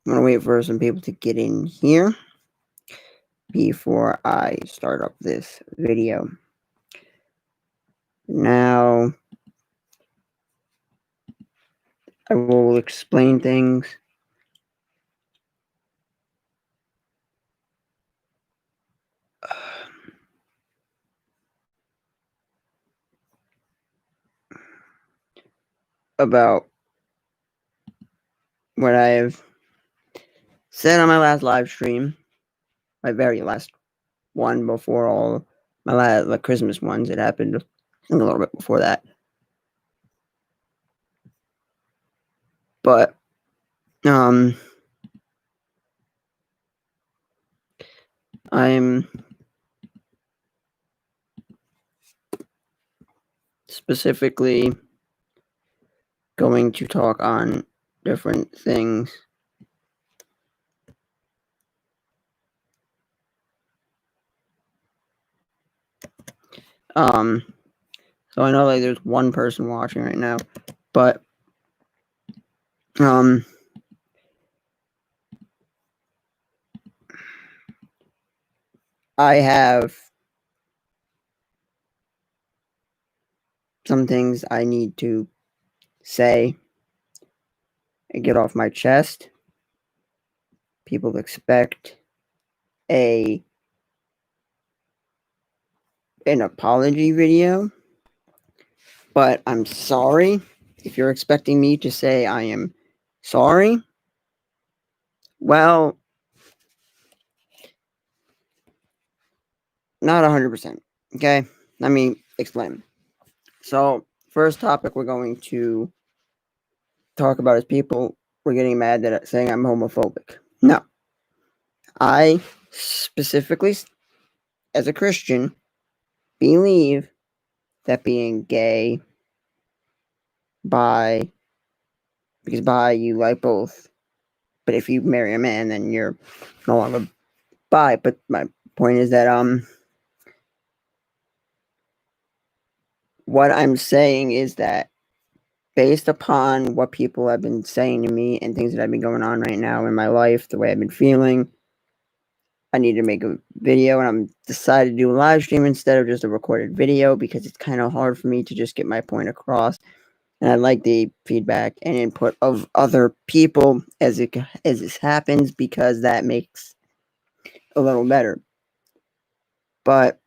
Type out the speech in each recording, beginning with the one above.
I'm going to wait for some people to get in here before I start up this video. Now, I will explain things about what I have said on my last live stream, my very last one before all my Christmas ones. It happened a little bit before that. But, I'm specifically going to talk on different things. So I know like there's one person watching right now, but I have some things I need to say and get off my chest. People expect an apology video, but I'm sorry. If you're expecting me to say I am sorry, well, not 100%. Okay, let me explain. So, first topic we're going to talk about is people were getting mad that saying I'm homophobic. No, I specifically, as a Christian, believe that being gay, bi, because bi you like both, but if you marry a man, then you're no longer bi. But my point is that what I'm saying is that based upon what people have been saying to me and things that have been going on right now in my life, the way I've been feeling, I need to make a video, and I'm decided to do a live stream instead of just a recorded video because it's kind of hard for me to just get my point across. And I like the feedback and input of other people as this happens because that makes a little better. But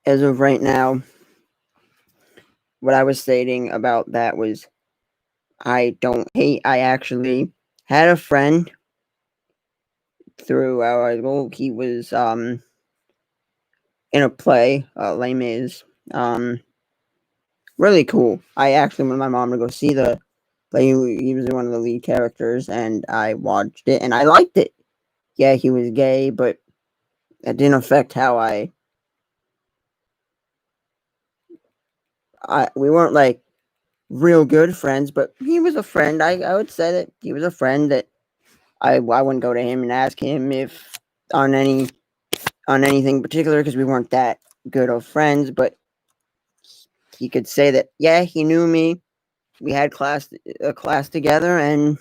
as of right now, what I was stating about that was I don't hate. I actually had a friend through he was in a play, Les Mis, really cool. I actually went with my mom to go see the play. He was one of the lead characters, and I watched it, and I liked it. Yeah, he was gay, but it didn't affect how we weren't like real good friends, but he was a friend. I would say that he was a friend that I wouldn't go to him and ask him if on anything particular because we weren't that good of friends, but he could say that yeah, he knew me. We had a class together, and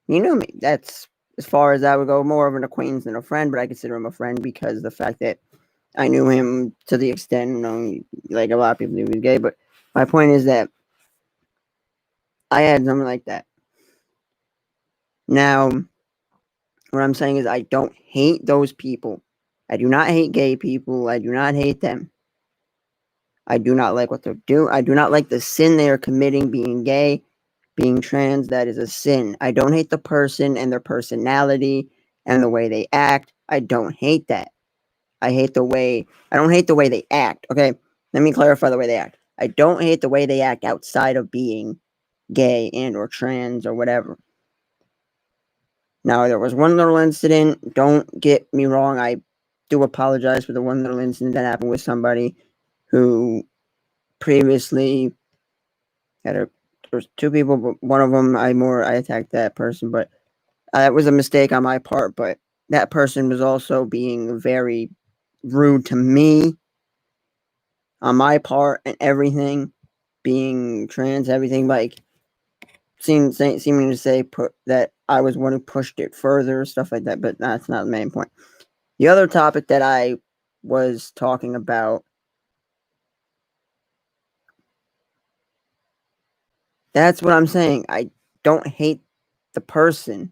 he knew me. That's as far as I would go. More of an acquaintance than a friend, but I consider him a friend because the fact that I knew him to the extent, like a lot of people knew he was gay. But my point is that I had something like that. Now, what I'm saying is I don't hate those people. I do not hate gay people. I do not hate them. I do not like what they're doing. I do not like the sin they are committing, being gay, being trans. That is a sin. I don't hate the person and their personality and the way they act. I don't hate that. I don't hate the way they act. Okay, let me clarify the way they act. I don't hate the way they act outside of being gay and or trans or whatever. Now, there was one little incident. Don't get me wrong. I do apologize for the one little incident that happened with somebody who previously there was two people, but one of them I attacked that person, but that was a mistake on my part. But that person was also being very rude to me on my part and everything, being trans, everything. Like seeming to say that I was one who pushed it further, stuff like that, but that's not the main point. The other topic that I was talking about, that's what I'm saying. I don't hate the person.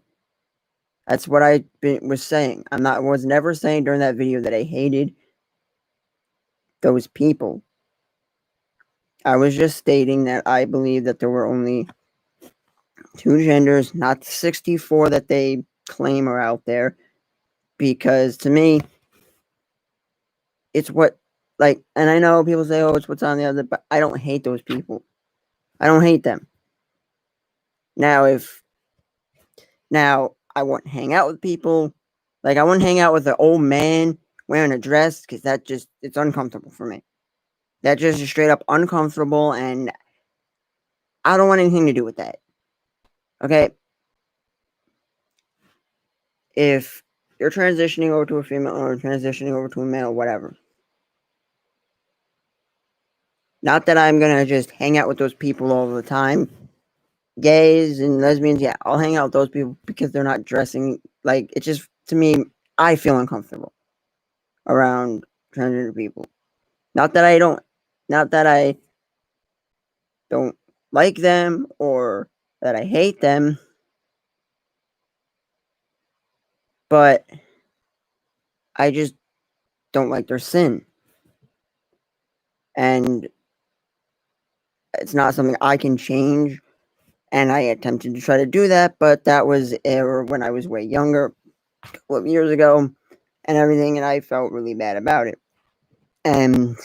That's what I was saying. Was never saying during that video that I hated those people. I was just stating that I believe that there were only two genders, not the 64 that they claim are out there. Because to me, it's what, like, and I know people say, oh, it's what's on the other, but I don't hate those people. I don't hate them. Now, I wouldn't hang out with people, like, I wouldn't hang out with an old man wearing a dress, because it's uncomfortable for me. That just is straight up uncomfortable, and I don't want anything to do with that. Okay? If you're transitioning over to a female or transitioning over to a male, whatever. Not that I'm gonna just hang out with those people all the time. Gays and lesbians, yeah, I'll hang out with those people because they're not dressing like, it's just, to me, I feel uncomfortable around transgender people. Not that I don't like them or that I hate them, but I just don't like their sin. And it's not something I can change. And I attempted to try to do that, but that was when I was way younger, a couple of years ago, and everything, and I felt really bad about it. And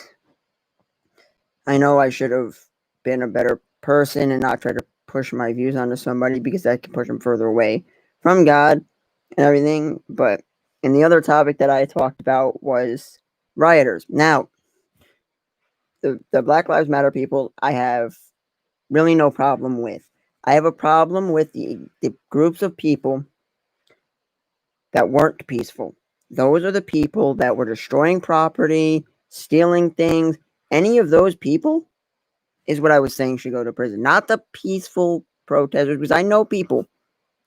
I know I should have been a better person and not try to push my views onto somebody, because that could push them further away from God and everything. But, and the other topic that I talked about was rioters. Now, the Black Lives Matter people, I have really no problem with. I have a problem with the groups of people that weren't peaceful. Those are the people that were destroying property, stealing things. Any of those people is what I was saying should go to prison. Not the peaceful protesters, because I know people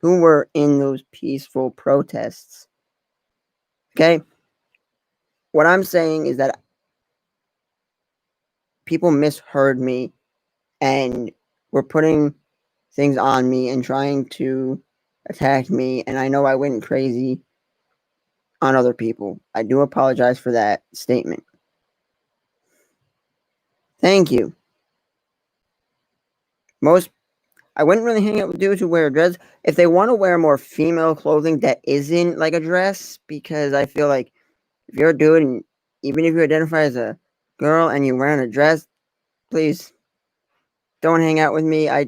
who were in those peaceful protests. Okay? What I'm saying is that people misheard me and were putting things on me and trying to attack me, and I know I went crazy on other people. I do apologize for that statement. Thank you. I wouldn't really hang out with dudes who wear a dress if they want to wear more female clothing that isn't like a dress, because I feel like if you're a dude, and even if you identify as a girl and you're wearing a dress, please don't hang out with me. I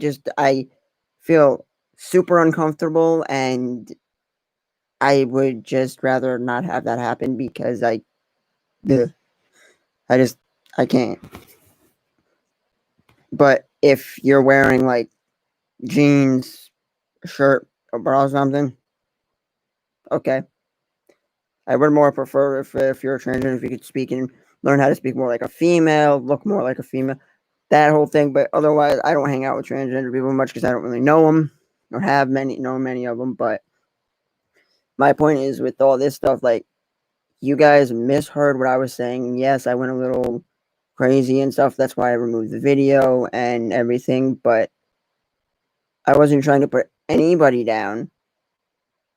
feel super uncomfortable, and I would just rather not have that happen, because I can't. But if you're wearing like jeans, a shirt, a bra or something, okay. I would more prefer if you're a transgender, if you could speak and learn how to speak more like a female, look more like a female, that whole thing. But otherwise, I don't hang out with transgender people much, because I don't really know them or know many of them. But my point is, with all this stuff, like, you guys misheard what I was saying. Yes, I went a little crazy and stuff. That's why I removed the video and everything. But I wasn't trying to put anybody down.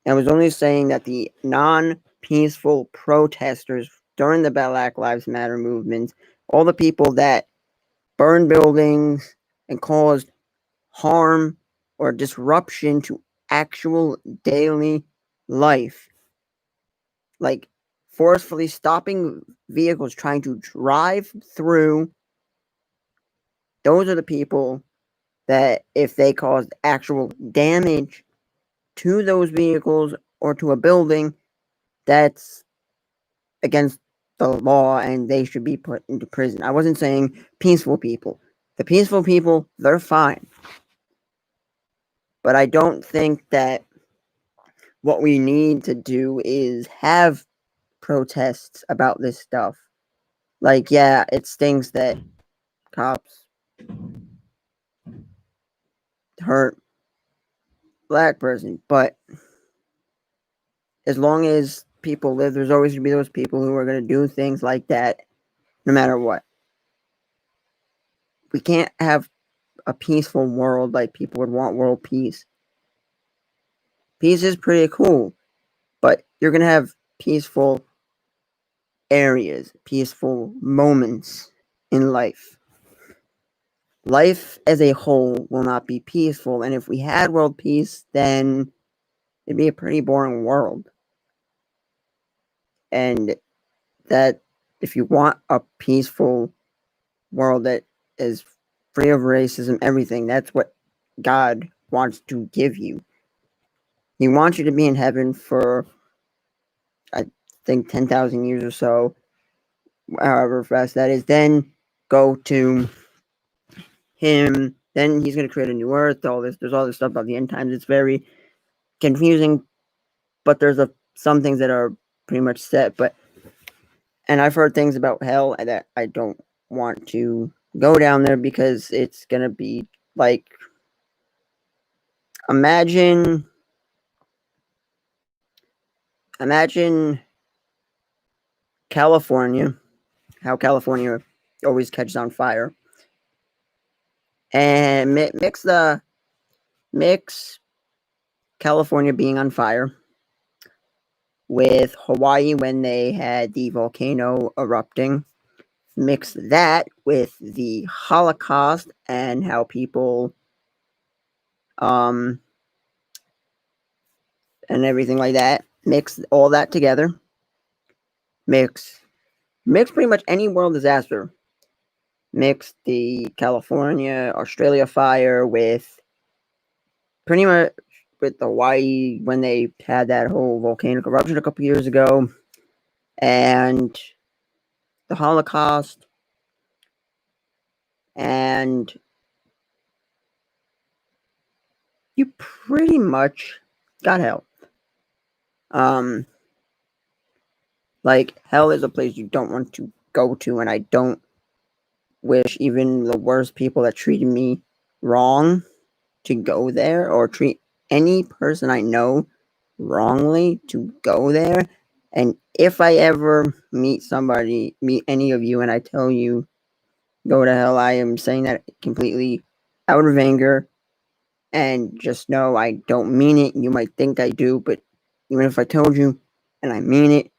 I was only saying that the non-peaceful protesters during the Black Lives Matter movement, all the people that burned buildings and caused harm or disruption to actual daily life, like forcefully stopping vehicles trying to drive through, those are the people that, if they caused actual damage to those vehicles or to a building, that's against the law and they should be put into prison. I wasn't saying peaceful people. The peaceful people, they're fine. But I don't think that what we need to do is have protests about this stuff. Like, yeah, it stings that cops hurt black person. But as long as people live, there's always going to be those people who are going to do things like that no matter what. We can't have a peaceful world like people would want world peace. Peace is pretty cool, but you're going to have peaceful areas, peaceful moments in life. Life as a whole will not be peaceful, and if we had world peace, then it'd be a pretty boring world. And that if you want a peaceful world that is free of racism, everything, that's what God wants to give you. He wants you to be in heaven for, I think, 10,000 years or so, however fast that is. Then go to Him. Then He's going to create a new earth. All this, there's all this stuff about the end times. It's very confusing, but there's some things that are pretty much set. And I've heard things about hell that I don't want to go down there because it's going to be like, imagine California, how California always catches on fire, and mix California being on fire with Hawaii when they had the volcano erupting. Mix that with the Holocaust and how people and everything like that. Mix all that together. Mix pretty much any world disaster. Mix the California, Australia fire with pretty much with Hawaii when they had that whole volcanic eruption a couple years ago, and the Holocaust, and you pretty much got hell. Like, hell is a place you don't want to go to, and I don't wish even the worst people that treated me wrong to go there, or treat any person I know wrongly to go there. And if I ever meet any of you, and I tell you go to hell, I am saying that completely out of anger, and just know I don't mean it. You might think I do, but even if I told you and I mean it,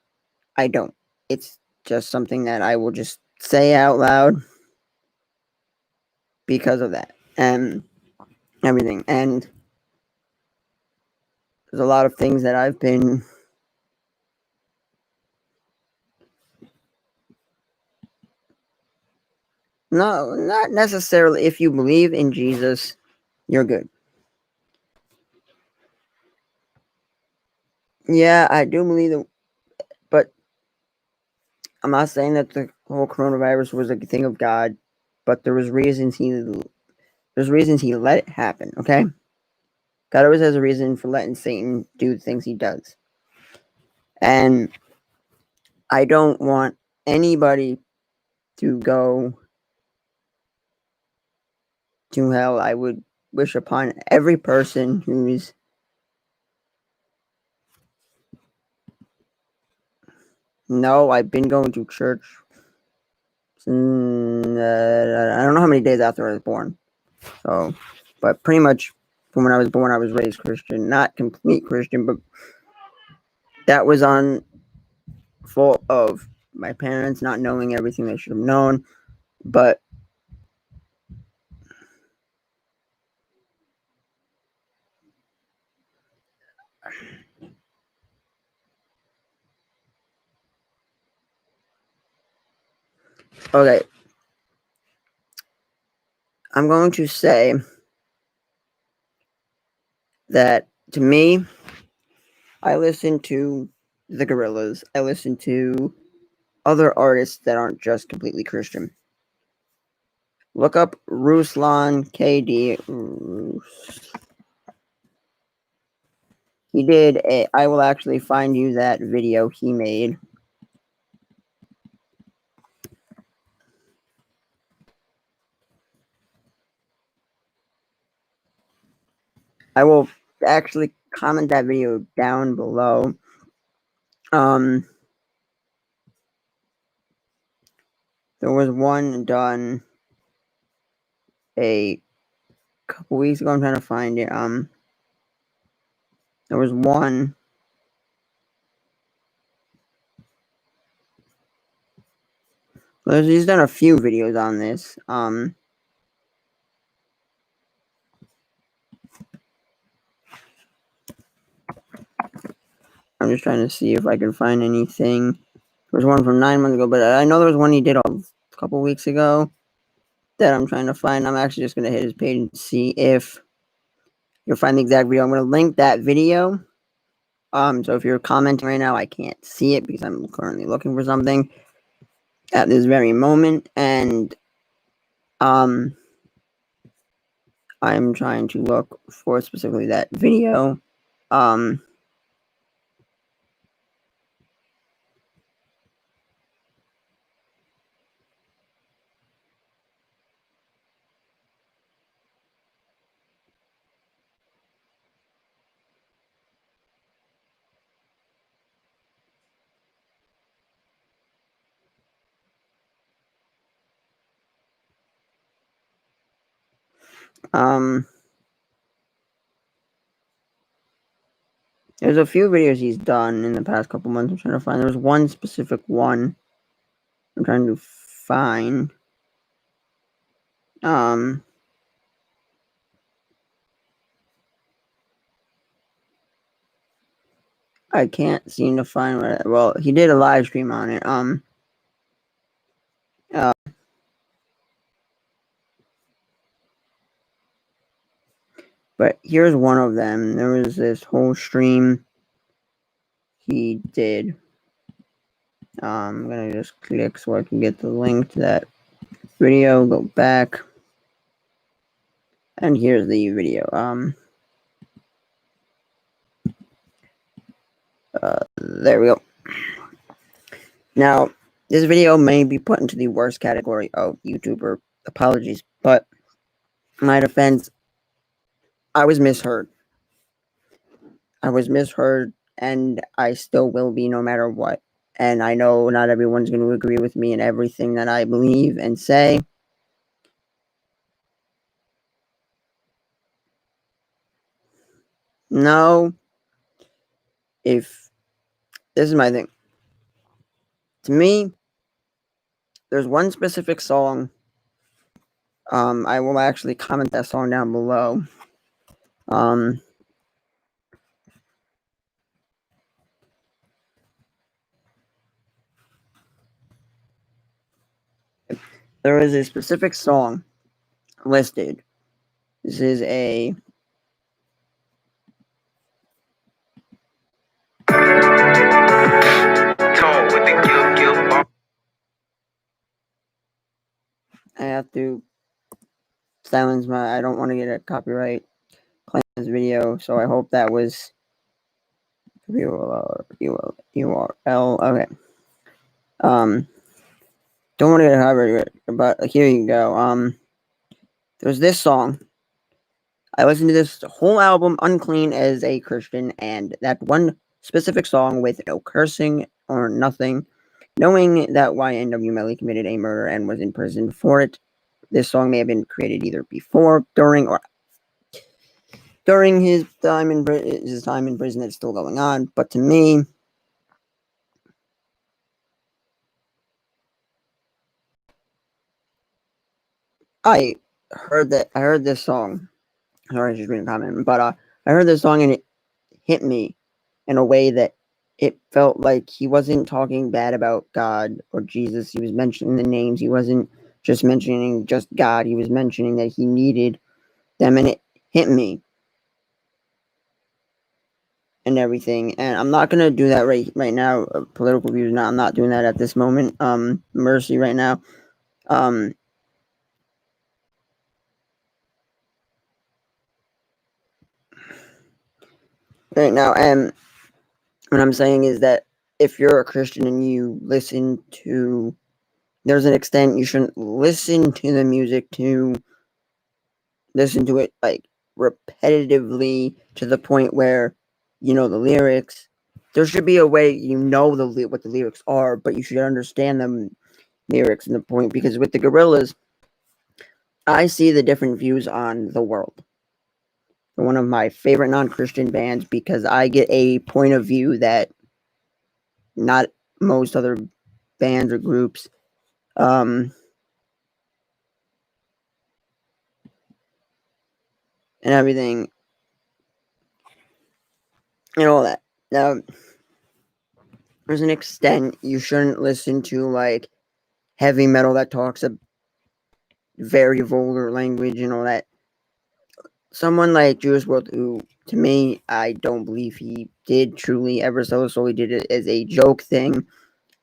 I don't. It's just something that I will just say out loud because of that and everything. And there's a lot of things that I've been no, not necessarily. If you believe in Jesus, you're good. Yeah, I do believe that, but I'm not saying that the whole coronavirus was a thing of God, but there's reasons he let it happen. Okay, God always has a reason for letting Satan do the things he does, and I don't want anybody to go to hell. I would wish upon every person who's no, I've been going to church. I don't know how many days after I was born. So, but pretty much from when I was born, I was raised Christian. Not complete Christian, but that was on fault of my parents not knowing everything they should have known. But okay, I'm going to say that to me, I listen to the Gorillas. I listen to other artists that aren't just completely Christian. Look up Ruslan KD. He did a. I will actually find you that video he made. I will to actually comment that video down below. There was one done a couple weeks ago. I'm trying to find it. There was one. Well, he's done a few videos on this. I'm just trying to see if I can find anything. There was one from 9 months ago, but I know there was one he did a couple weeks ago that I'm trying to find. I'm actually just going to hit his page and see if you'll find the exact video. I'm going to link that video. So if you're commenting right now, I can't see it because I'm currently looking for something at this very moment, and I'm trying to look for specifically that video. There's a few videos he's done in the past couple months. I'm trying to find. There's one specific one I'm trying to find. I can't seem to find what. Well, he did a live stream on it. But here's one of them. There was this whole stream he did. I'm gonna just click so I can get the link to that video. Go back, and here's the video. There we go. Now, this video may be put into the worst category of YouTuber apologies, but in my defense, I was misheard. And I still will be no matter what. And I know not everyone's going to agree with me in everything that I believe and say. No. If this is my thing. To me, there's one specific song. I will actually comment that song down below. There is a specific song listed. This is a I have to silence I don't want to get a copyright claim this video, so I hope that was URL. Okay. Don't want to get a copyright, but here you go. There's this song. I listened to this whole album unclean as a Christian, and that one specific song with no cursing or nothing, knowing that YNW Melly committed a murder and was in prison for it. This song may have been created either before, during, or during his time in prison. It's still going on, but to me, I heard this song. Sorry, I was just reading a comment, but I heard this song and it hit me in a way that it felt like he wasn't talking bad about God or Jesus. He was mentioning the names. He wasn't just mentioning just God. He was mentioning that he needed them, and it hit me and everything. And I'm not gonna do that right now. Political views. Now I'm not doing that at this moment. Mercy right now. Right now, and what I'm saying is that if you're a Christian and you listen to, there's an extent you shouldn't listen to the music to listen to it like repetitively to the point where you know the lyrics. There should be a way you know what the lyrics are, but you should understand them lyrics and the point, because with the Gorillas, I see the different views on the world. They're one of my favorite non-Christian bands because I get a point of view that not most other bands or groups and everything and all that. Now, there's an extent you shouldn't listen to like heavy metal that talks a very vulgar language and all that. Someone like Juice WRLD, who to me I don't believe he did truly ever sell his soul. He did it as a joke thing.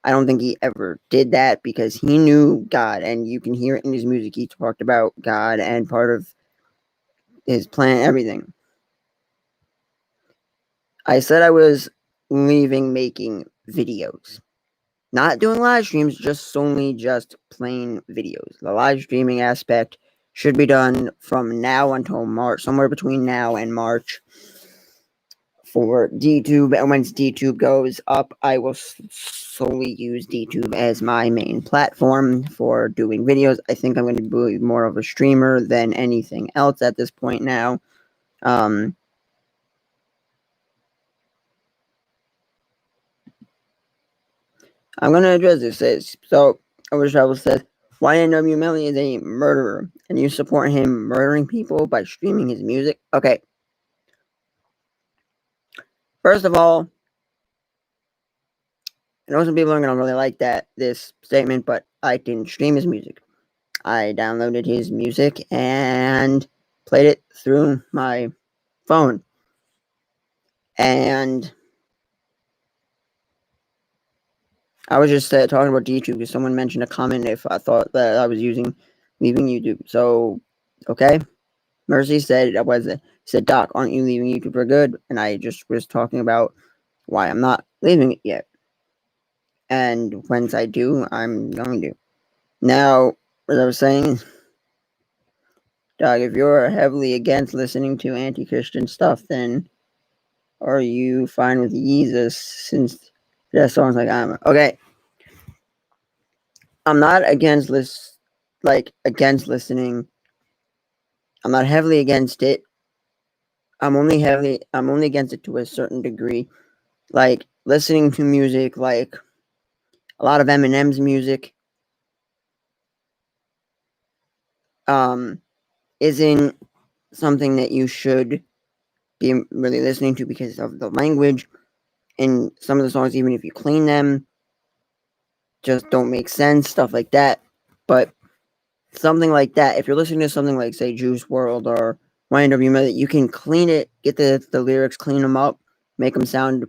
I don't think he ever did that because he knew God, and you can hear it in his music. He talked about God and part of his plan, everything. I said I was leaving making videos. Not doing live streams, just solely just plain videos. The live streaming aspect should be done from now until March, somewhere between now and March for DTube. And once DTube goes up, I will solely use DTube as my main platform for doing videos. I think I'm going to be more of a streamer than anything else at this point now. I'm going to address this. So, Overtravel says, YNW Melly is a murderer, and you support him murdering people by streaming his music? Okay. First of all, I know some people aren't going to really like this statement, but I didn't stream his music. I downloaded his music and played it through my phone. And I was just talking about YouTube because someone mentioned a comment if I thought that I was leaving YouTube. So, okay. Mercy said, Doc, aren't you leaving YouTube for good? And I just was talking about why I'm not leaving it yet. And once I do, I'm going to. Now, as I was saying, Doc, if you're heavily against listening to anti-Christian stuff, then are you fine with Jesus? Since that song's like, I'm okay. I'm not against against listening. I'm not heavily against it. I'm only against it to a certain degree. Like listening to music, like a lot of Eminem's music, isn't something that you should be really listening to because of the language. And some of the songs, even if you clean them, just don't make sense, stuff like that. But something like that, if you're listening to something like, say, Juice WRLD or YNW Melody, you can clean it, get the lyrics, clean them up, make them sound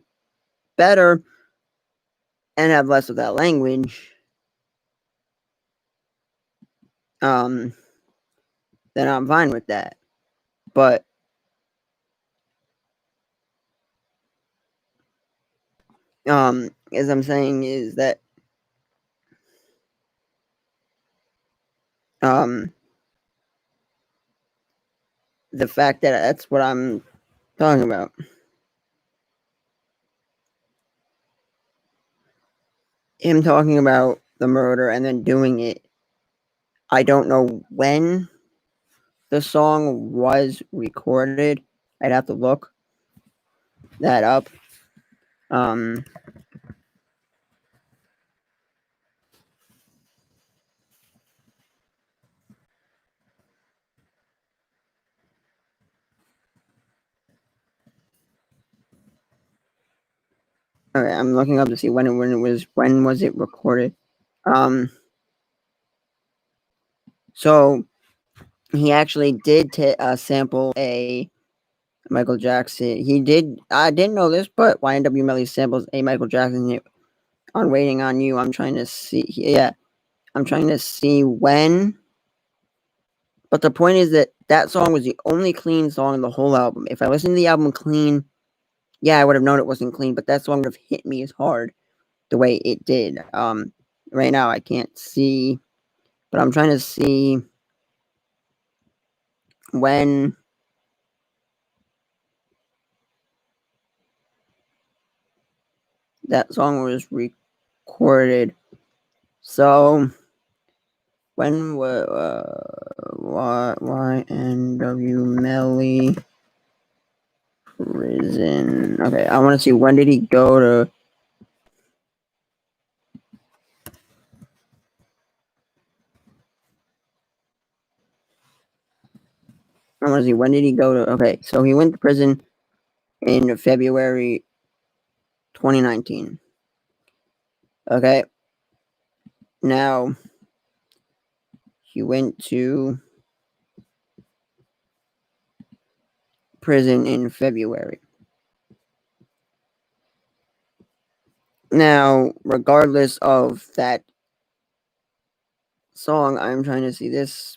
better, and have less of that language. Then I'm fine with that. But as I'm saying is that the fact that that's what I'm talking about. Him talking about the murder and then doing it. I don't know when the song was recorded. I'd have to look that up. Okay, I'm looking up to see when was it recorded. So he actually did sample a Michael Jackson. He did. I didn't know this, but YNW Melly samples a Michael Jackson on "Waiting on You." I'm trying to see. Yeah, I'm trying to see when. But the point is that song was the only clean song in the whole album. If I listened to the album clean, yeah, I would have known it wasn't clean. But that song would have hit me as hard the way it did. Right now I can't see, but I'm trying to see when that song was recorded. So when YNW Melly prison? Okay, I want to see when did he go to. I want to see when did he go to. Okay, so he went to prison in February 2019. Okay, now he went to prison in February. Now, regardless of that song, I'm trying to see this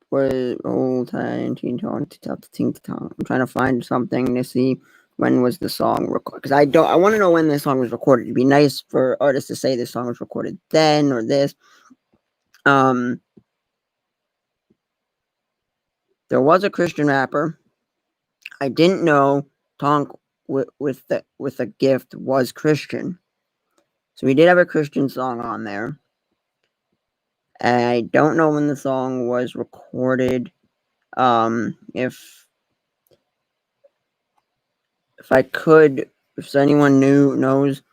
was old time. I'm trying to find something to see when was the song recorded, because I want to know when this song was recorded. It'd be nice for artists to say this song was recorded then or this. There was a Christian rapper. I didn't know Tonk with a gift was Christian, so we did have a Christian song on there. I don't know when the song was recorded. If anyone knows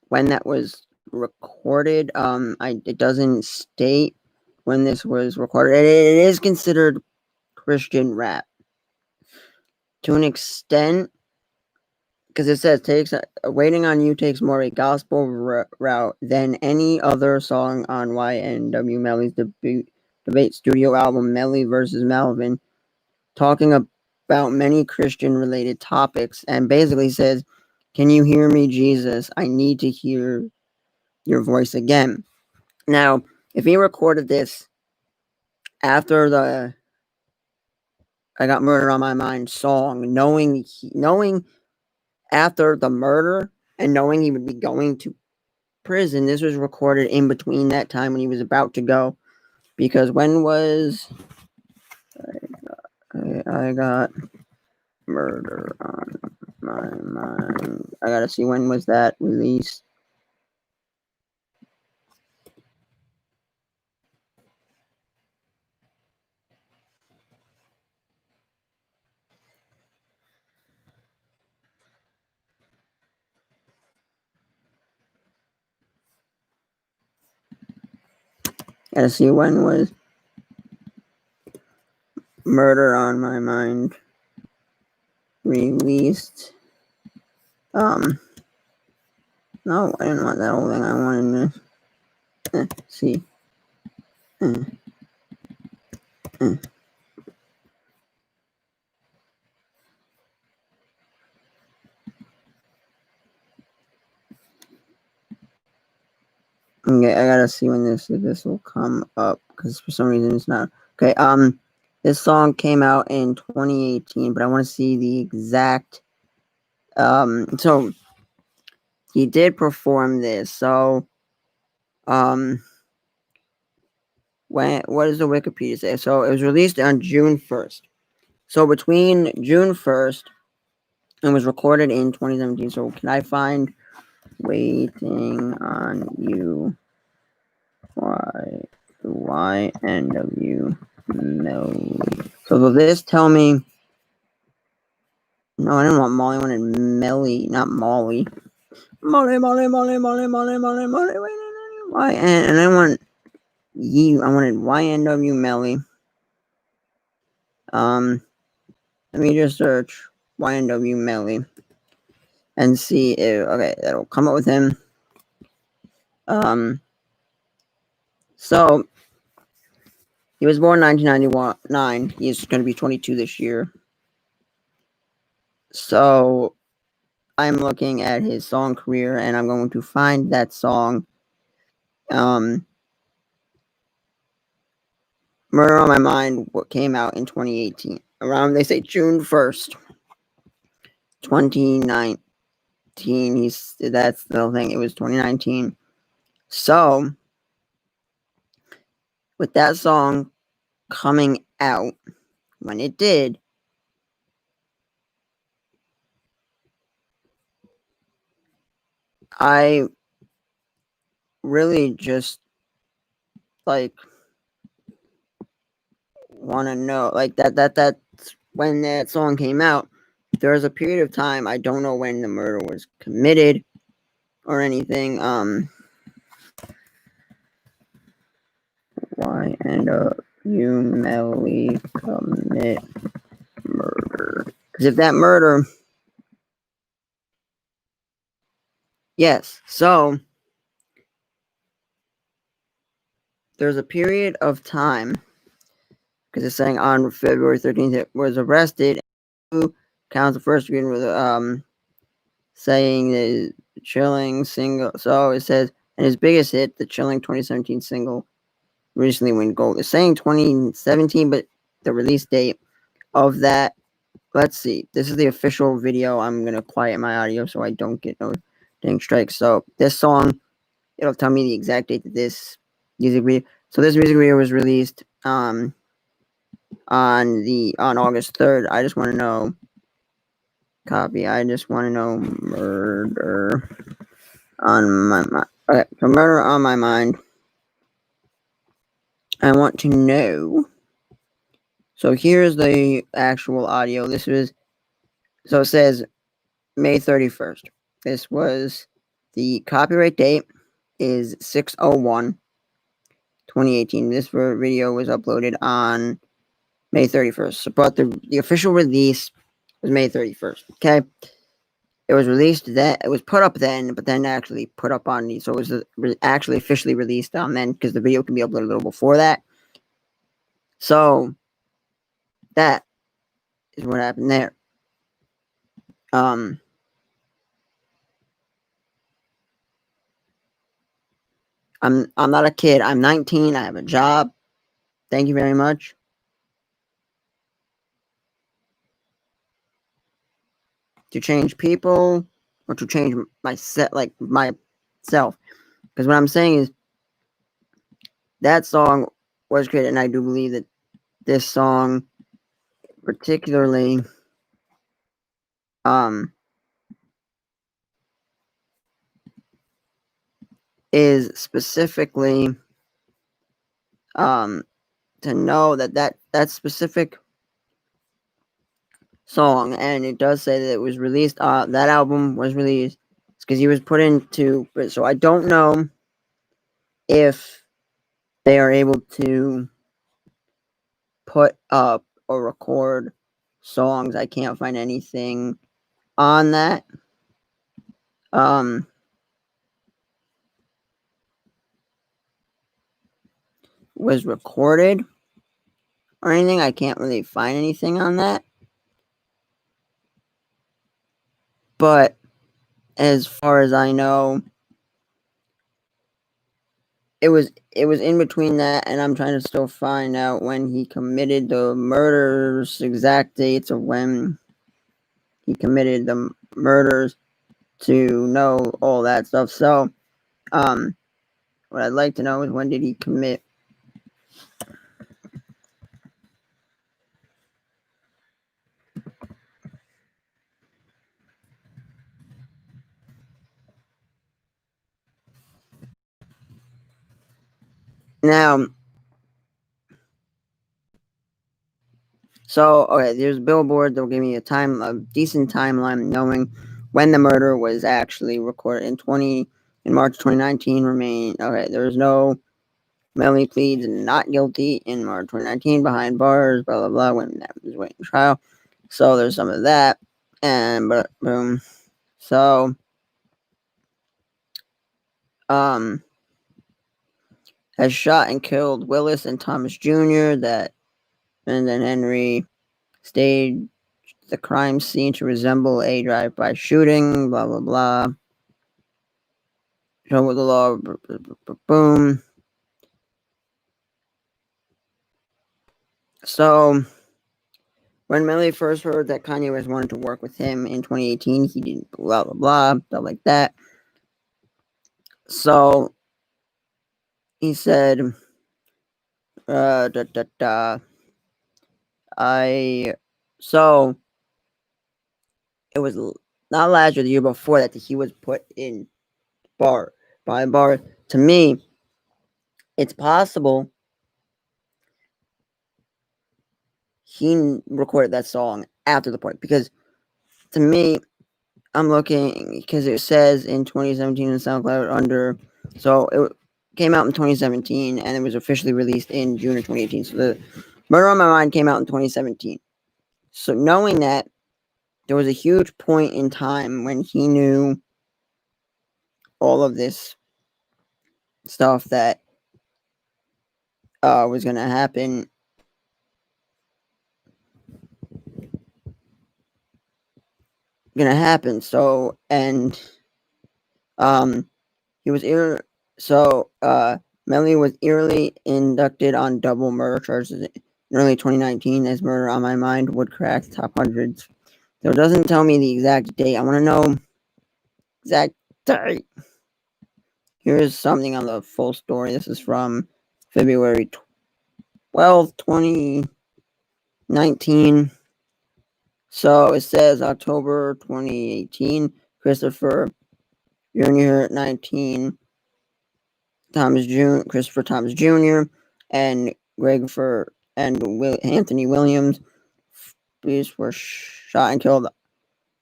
when that was recorded, it doesn't state when this was recorded. It is considered Christian rap to an extent, because it says "Waiting on You" takes more a gospel route than any other song on YNW Melly's debate studio album Melly vs. Melvin, talking about many Christian related topics, and basically says, "Can you hear me, Jesus? I need to hear your voice again." Now, if he recorded this after the "I Got Murder on My Mind" song, knowing after the murder and knowing he would be going to prison, this was recorded in between that time when he was about to go. Because when was I got murder on my mind? I gotta see when was that released. Gotta see when was Murder on My Mind released. No, I didn't want that whole thing. I wanted to see. Okay, I gotta see when this will come up, because for some reason it's not. Okay, this song came out in 2018, but I want to see the exact. So he did perform this. So, what does the Wikipedia say? So it was released on June 1st. So between June 1st and was recorded in 2017. So can I find "Waiting on You" YNW Melly? So will this tell me? No, I didn't want Molly. I wanted Melly, not Molly. Molly. Wait, and I want you. I wanted YNW Melly. Let me just search YNW Melly and see if that'll come up with him. So he was born 1999. He's going to be 22 this year. So I'm looking at his song career, and I'm going to find that song. Murder on My Mind, what came out in 2018. Around, they say, June 1st, 2019. That's the thing. It was 2019. So, with that song coming out when it did, I really just like want to know, like that's when that song came out. There was a period of time, I don't know when the murder was committed or anything. Why end up you Melly commit murder? Because if that murder, yes. So there's a period of time, because it's saying on February 13th it was arrested. Counts of first degree with saying the chilling single. So it says, and his biggest hit, the chilling 2017 single, recently went gold. It's saying 2017, but the release date of that, let's see. This is the official video. I'm gonna quiet my audio so I don't get no dang strikes. So this song, it'll tell me the exact date that this music video. So this music video was released on August 3rd. I just want to know copy. I just want to know murder on my mind. Okay, so murder on my mind. I want to know. So here's the actual audio. This was, so it says May 31st. This was the copyright date is 6/01 2018. This video was uploaded on May 31st. So, but the official release was May 31st. Okay. It was released then. It was put up then, but then actually put up on the. So it was actually officially released on then, because the video can be uploaded a little before that. So that is what happened there. I'm not a kid. I'm 19. I have a job. Thank you very much. To change people or to change myself. Because what I'm saying is that song was created, and I do believe that this song particularly is specifically to know that specific song, and it does say that it was released. That album was released because he was put into. So I don't know if they are able to put up or record songs. I can't find anything on that. Was recorded or anything. I can't really find anything on that. But as far as I know, it was in between that, and I'm trying to still find out when he committed the murders, exact dates of when he committed the murders, to know all that stuff. So, what I'd like to know is, when did he commit? Now, so okay, there's Billboard. They'll give me a decent timeline, knowing when the murder was actually recorded in March 2019. Remain okay. There's no Melanie pleads not guilty in March 2019 behind bars. Blah blah blah. When that was waiting trial. So there's some of that, and but boom. So um, has shot and killed Willis and Thomas Jr. And then Henry staged the crime scene to resemble a drive-by shooting. Blah blah blah. Show with the law. Boom. So when Melly first heard that Kanye West wanted to work with him in 2018, he didn't. Blah blah blah. Stuff like that. So he said, da, da, da, I so it was not last year, the year before that he was put in by bar. To me, it's possible he recorded that song after the point, because to me, I'm looking because it says in 2017 in SoundCloud under, so it came out in 2017 and it was officially released in June of 2018. So the Murder on My Mind came out in 2017. So knowing that, there was a huge point in time when he knew all of this stuff that was going to happen. So, and he was Melly was eerily inducted on double murder charges in early 2019 as Murder on My Mind would crack top hundreds. So it doesn't tell me the exact date. I want to know exact date. Here's something on the full story. This is from February 12th, 2019. So it says October 2018, Christopher Jr., 19, Christopher Thomas Jr., and Anthony Williams. These were shot and killed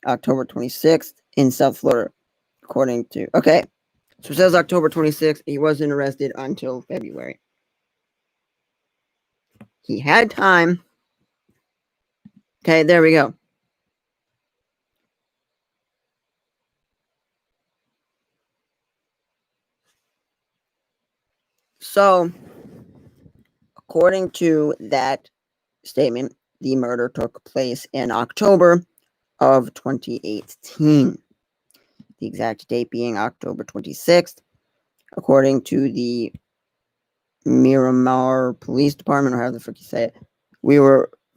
October 26th in South Florida, according to. Okay, so it says October 26th. He wasn't arrested until February. He had time. Okay, there we go. So, according to that statement, the murder took place in October of 2018. The exact date being October 26th. According to the Miramar Police Department, or however the frick you say it,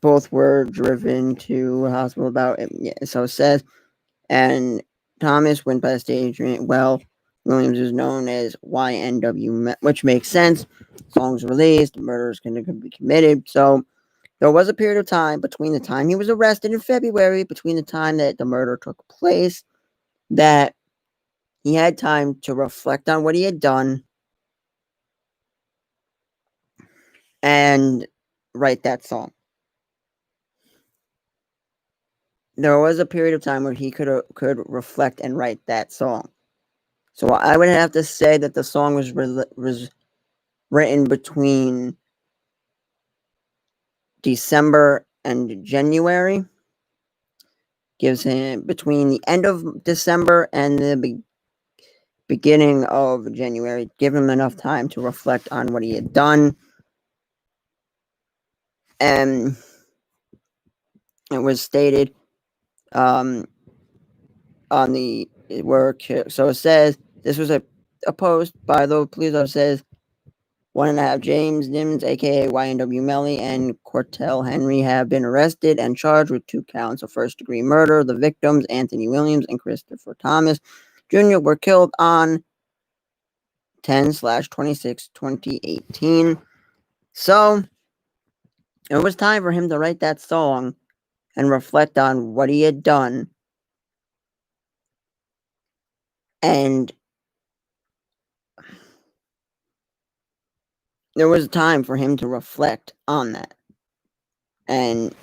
both were driven to a hospital about it. Yeah, so it says, and Thomas went by the stage. Well, Williams is known as YNW, which makes sense. Songs released, murder is going to be committed. So there was a period of time between the time he was arrested in February, between the time that the murder took place, that he had time to reflect on what he had done and write that song. There was a period of time where he could reflect and write that song. So I would have to say that the song was written between December and January. Gives him between the end of December and the beginning of January. Give him enough time to reflect on what he had done. And it was stated on the work. So it says this was a post by the police officer. Says 1.5 James Nims, aka YNW Melly, and Cortell Henry have been arrested and charged with 2 counts of first-degree murder. The victims, Anthony Williams and Christopher Thomas Jr., were killed on 10/26/2018. So it was time for him to write that song and reflect on what he had done. And there was time for him to reflect on that. And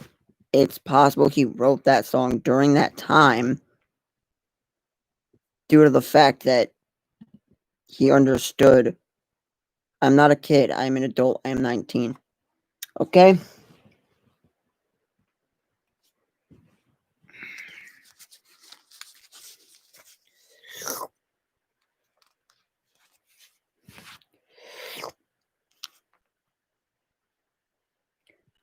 it's possible he wrote that song during that time due to the fact that he understood, I'm not a kid, I'm an adult, I'm 19. Okay?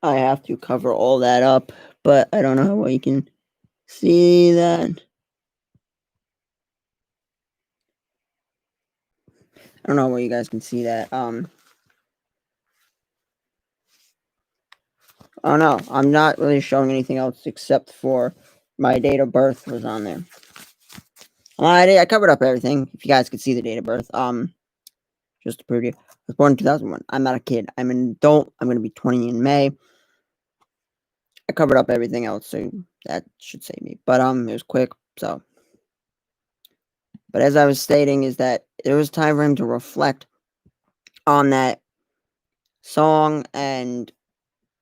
I have to cover all that up, but I don't know how you can see that. I don't know where you guys can see that. Oh no, I'm not really showing anything else except for my date of birth was on there. I covered up everything. If you guys could see the date of birth, just to prove you, I was born in 2001. I'm not a kid. I'm an adult. I'm going to be 20 in May. I covered up everything else, so that should save me. But it was quick, so But as I was stating, is that there was time for him to reflect on that song, and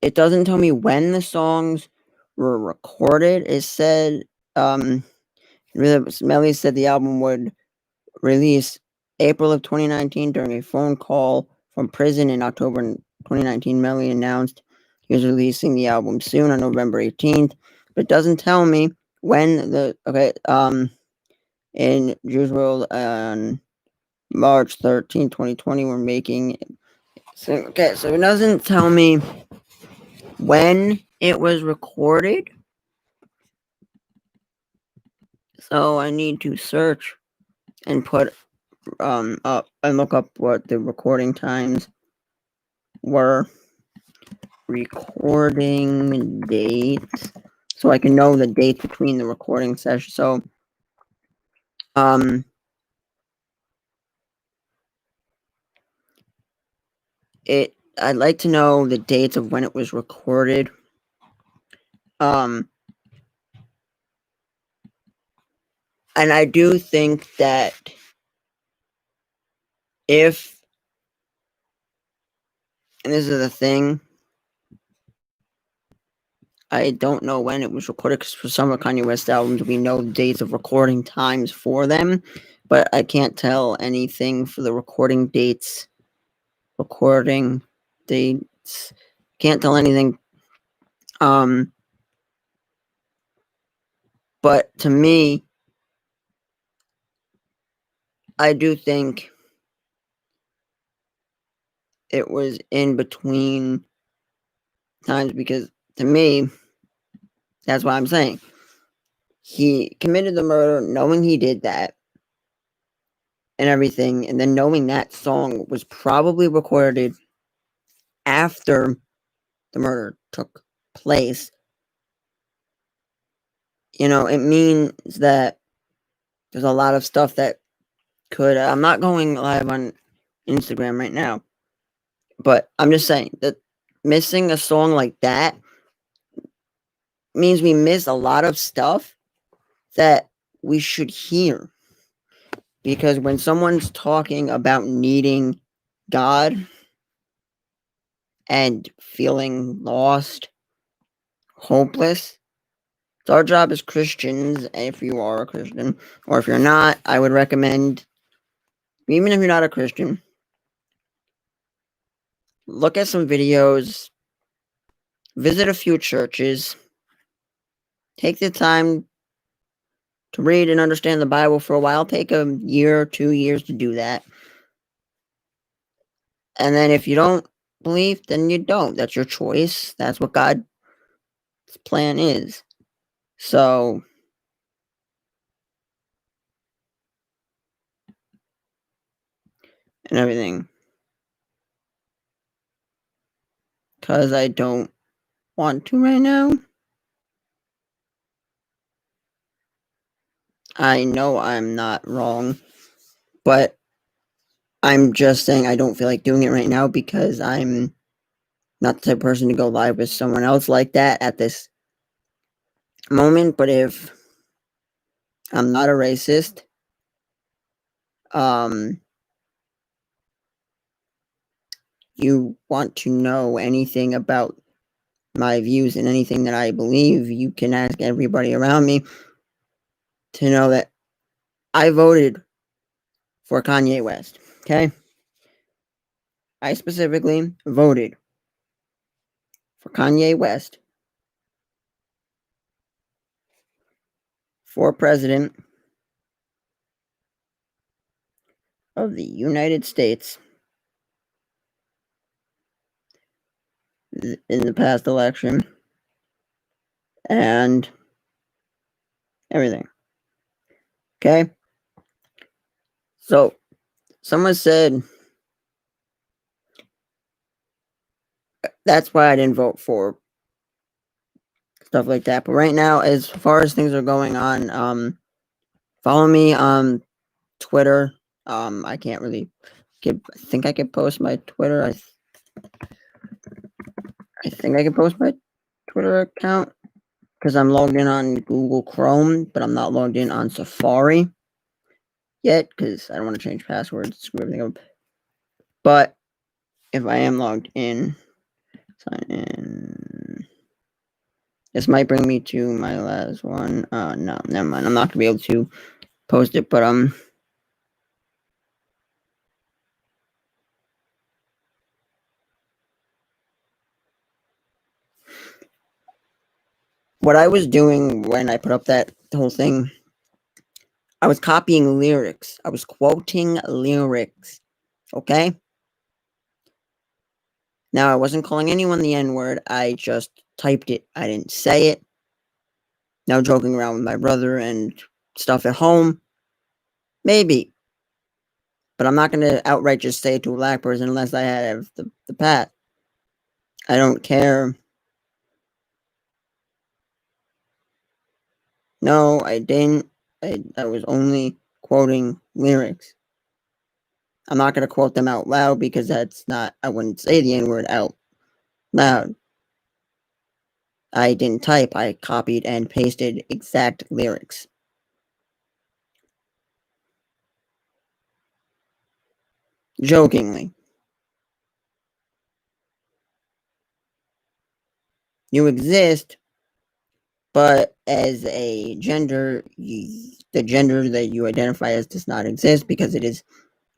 it doesn't tell me when the songs were recorded. It said, Melly said the album would release April of 2019 during a phone call from prison in October 2019. Melly announced he was releasing the album soon on November 18th, but it doesn't tell me when in Juice WRLD on March 13th, 2020, we're making. So it doesn't tell me when it was recorded. So I need to search and put up and look up what the recording times were. Recording dates, so I can know the dates between the recording sessions. So I'd like to know the dates of when it was recorded. And I do think that if, and this is the thing, I don't know when it was recorded, because for some of Kanye West albums, we know the dates of recording times for them, but I can't tell anything for the recording dates. Can't tell anything. But to me, I do think it was in between times, because to me, that's what I'm saying. He committed the murder knowing he did that and everything, and then knowing that song was probably recorded after the murder took place. You know, it means that there's a lot of stuff that could. I'm not going live on Instagram right now, but I'm just saying that missing a song like that means we miss a lot of stuff that we should hear. Because when someone's talking about needing God and feeling lost, hopeless, it's our job as Christians, if you are a Christian, or if you're not, I would recommend, even if you're not a Christian, look at some videos, visit a few churches, take the time to read and understand the Bible for a while. Take a year or 2 years to do that. And then if you don't believe, then you don't. That's your choice. That's what God's plan is. So, and everything. Because I don't want to right now. I know I'm not wrong, but I'm just saying I don't feel like doing it right now, because I'm not the type of person to go live with someone else like that at this moment. But if I'm not a racist, you want to know anything about my views and anything that I believe, you can ask everybody around me to know that I voted for Kanye West. Okay? I specifically voted for Kanye West for president of the United States in the past election and everything. Okay? So, someone said that's why I didn't vote for stuff like that. But right now, as far as things are going on, follow me on Twitter. I can't really I think I could post my Twitter. I think I can post my Twitter account, because I'm logged in on Google Chrome, but I'm not logged in on Safari yet because I don't want to change passwords, screw everything up. But if I am logged in, sign in. This might bring me to my last one. No, never mind. I'm not gonna be able to post it, but what I was doing when I put up that whole thing, I was copying lyrics. I was quoting lyrics. Okay? Now, I wasn't calling anyone the N-word. I just typed it. I didn't say it. Now, joking around with my brother and stuff at home, maybe. But I'm not going to outright just say it to a black person unless I have the pat. I don't care. No, I didn't. I was only quoting lyrics. I'm not going to quote them out loud because that's not, I wouldn't say the N word out loud. I didn't type, I copied and pasted exact lyrics. Jokingly. You exist, but as a gender, the gender that you identify as does not exist because it is,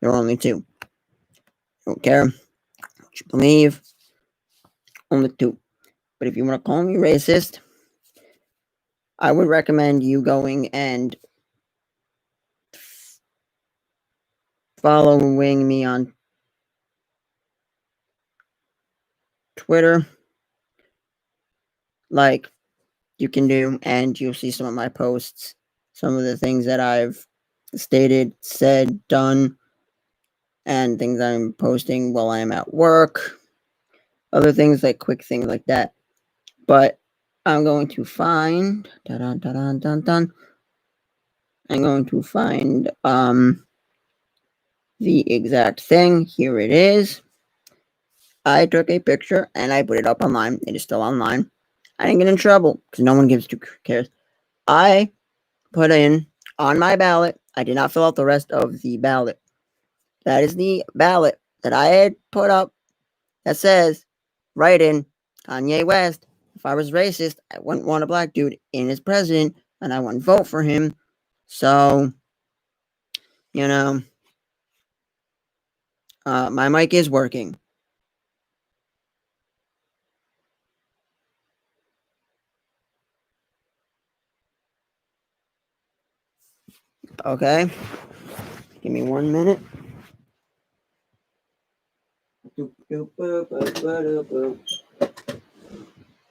there are only two. Don't care what you believe, only two. But if you want to call me racist, I would recommend you going and following me on Twitter, like you can do, and you'll see some of my posts, some of the things that I've stated, said, done, and things I'm posting while I'm at work, other things like quick things like that. But I'm going to find I'm going to find the exact thing. Here it is. I took a picture and I put it up online. It is still online. I didn't get in trouble because no one gives two cares. I put in on my ballot. I did not fill out the rest of the ballot. That is the ballot that I had put up that says, write in Kanye West. If I was racist, I wouldn't want a black dude in as president and I wouldn't vote for him. So, my mic is working. Okay. Give me 1 minute.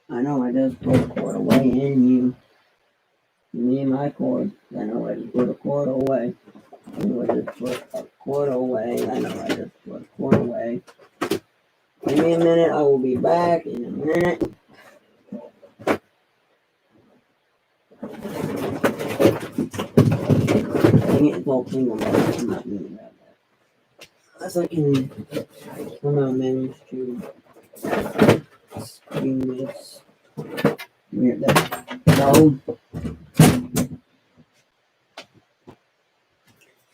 I know I just put a cord away in you. Me and my cord. I know I just put a cord away. I know I just put a cord away. I know I just put a cord away. Give me a minute. I will be back in a minute. Dang it, it's all tingle. I'm not doing that. Unless I can somehow manage to screen this. Weird that. No.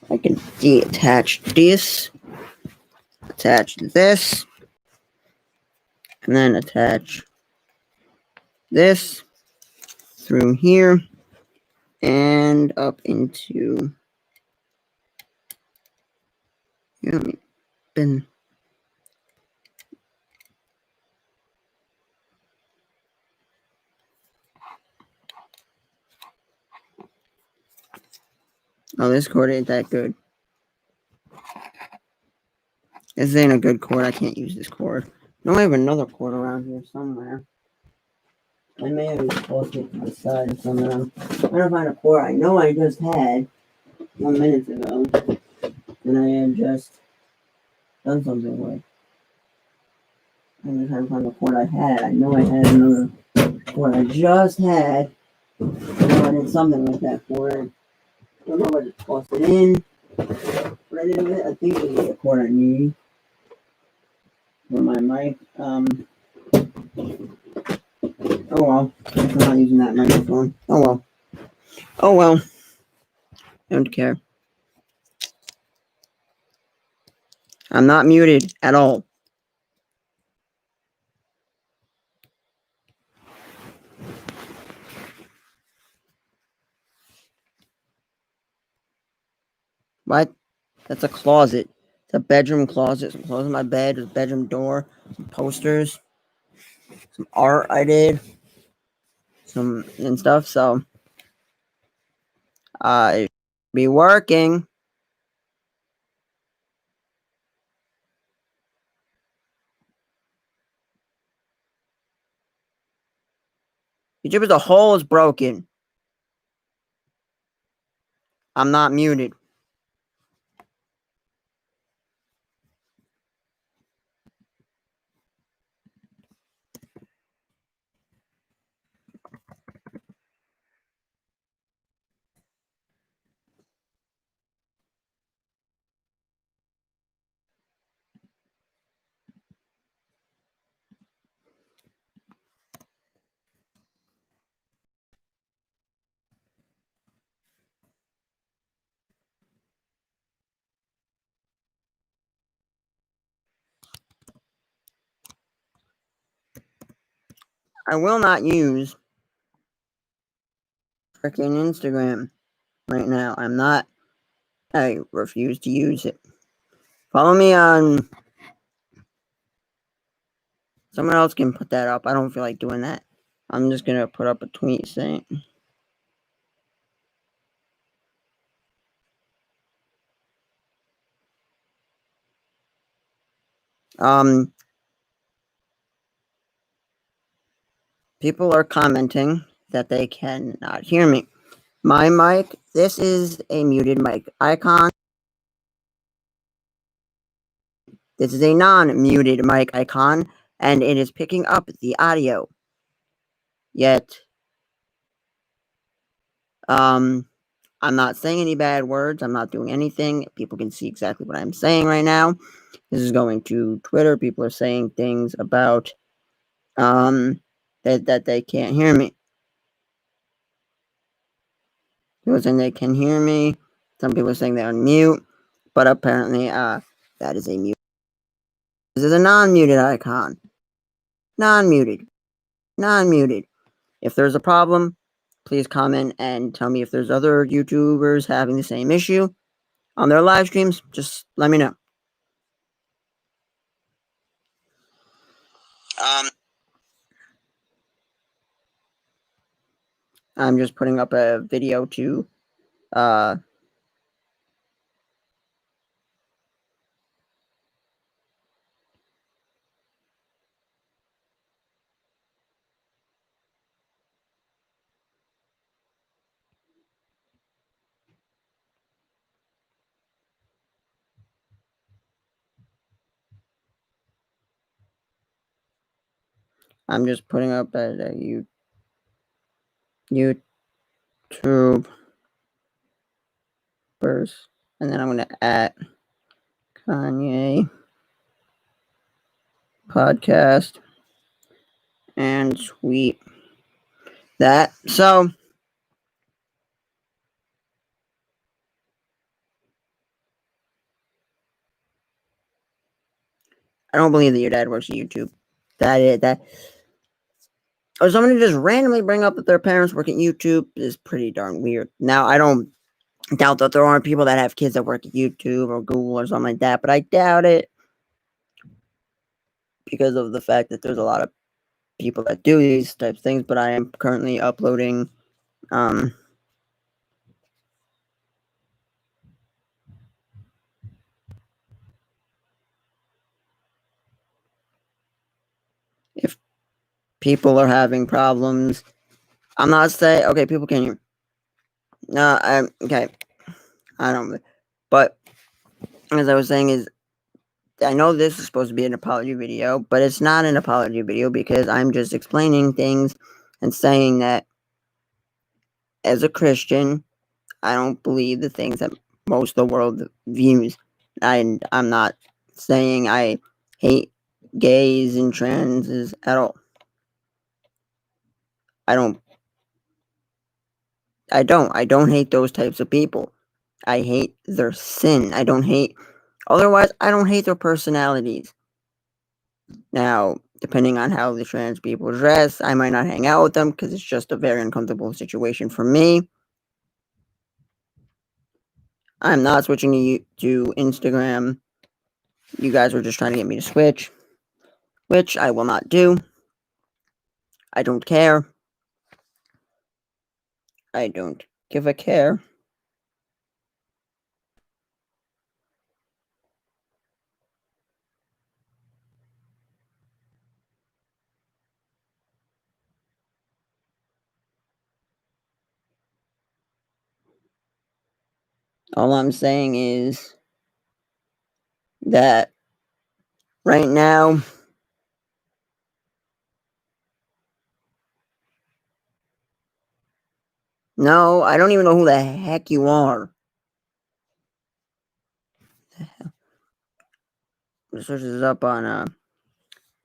I can detach this, attach this, and then attach this through here and up into. Been. Oh, this cord ain't that good. This ain't a good cord. I can't use this cord. No, I have another cord around here somewhere. I may have just tossed it to the side or something. I'm trying to find a cord I know I just had 1 minute ago. And I had just done something with. I'm just trying to find the cord I had. I know I had another cord I just had. I know I did something with that cord. I don't know if I just tossed it in. What I did with it, I think it was the cord I need for my mic. Oh well. I'm not using that microphone. Oh well. I don't care. I'm not muted at all. What? That's a closet. It's a bedroom closet. Some clothes in my bed, a bedroom door, some posters, some art I did, some and stuff. So I be working. YouTube as a whole is broken. I'm not muted. I will not use freaking Instagram right now. I'm not. I refuse to use it. Follow me on. Someone else can put that up. I don't feel like doing that. I'm just gonna put up a tweet saying. People are commenting that they cannot hear me. My mic, this is a muted mic icon. This is a non-muted mic icon, and it is picking up the audio. Yet, I'm not saying any bad words. I'm not doing anything. People can see exactly what I'm saying right now. This is going to Twitter. People are saying things about that they can't hear me. People are saying they can hear me. Some people are saying they're on mute, but apparently that is a mute. This is a non-muted icon. Non-muted. Non-muted. If there's a problem, please comment and tell me if there's other YouTubers having the same issue on their live streams. Just let me know. I'm just putting up a video to I'm just putting up a YouTube verse, and then I'm gonna add Kanye podcast and tweet that. So I don't believe that your dad works at YouTube. That or somebody just randomly bring up that their parents work at YouTube is pretty darn weird. Now I don't doubt that there aren't people that have kids that work at YouTube or Google or something like that, but I doubt it because of the fact that there's a lot of people that do these types of things. But I am currently uploading if people are having problems. I'm not saying okay, people can hear. No, I'm okay. I don't. But as I was saying, is I know this is supposed to be an apology video, but it's not an apology video because I'm just explaining things and saying that as a Christian, I don't believe the things that most of the world views. And I'm not saying I hate gays and transes at all. I don't. I don't hate those types of people. I hate their sin. I don't hate Otherwise, I don't hate their personalities. Now, depending on how the trans people dress, I might not hang out with them because it's just a very uncomfortable situation for me. I'm not switching to Instagram. You guys were just trying to get me to switch, which I will not do. I don't care. I don't give a care. All I'm saying is that right now, no, I don't even know who the heck you are. Search this up on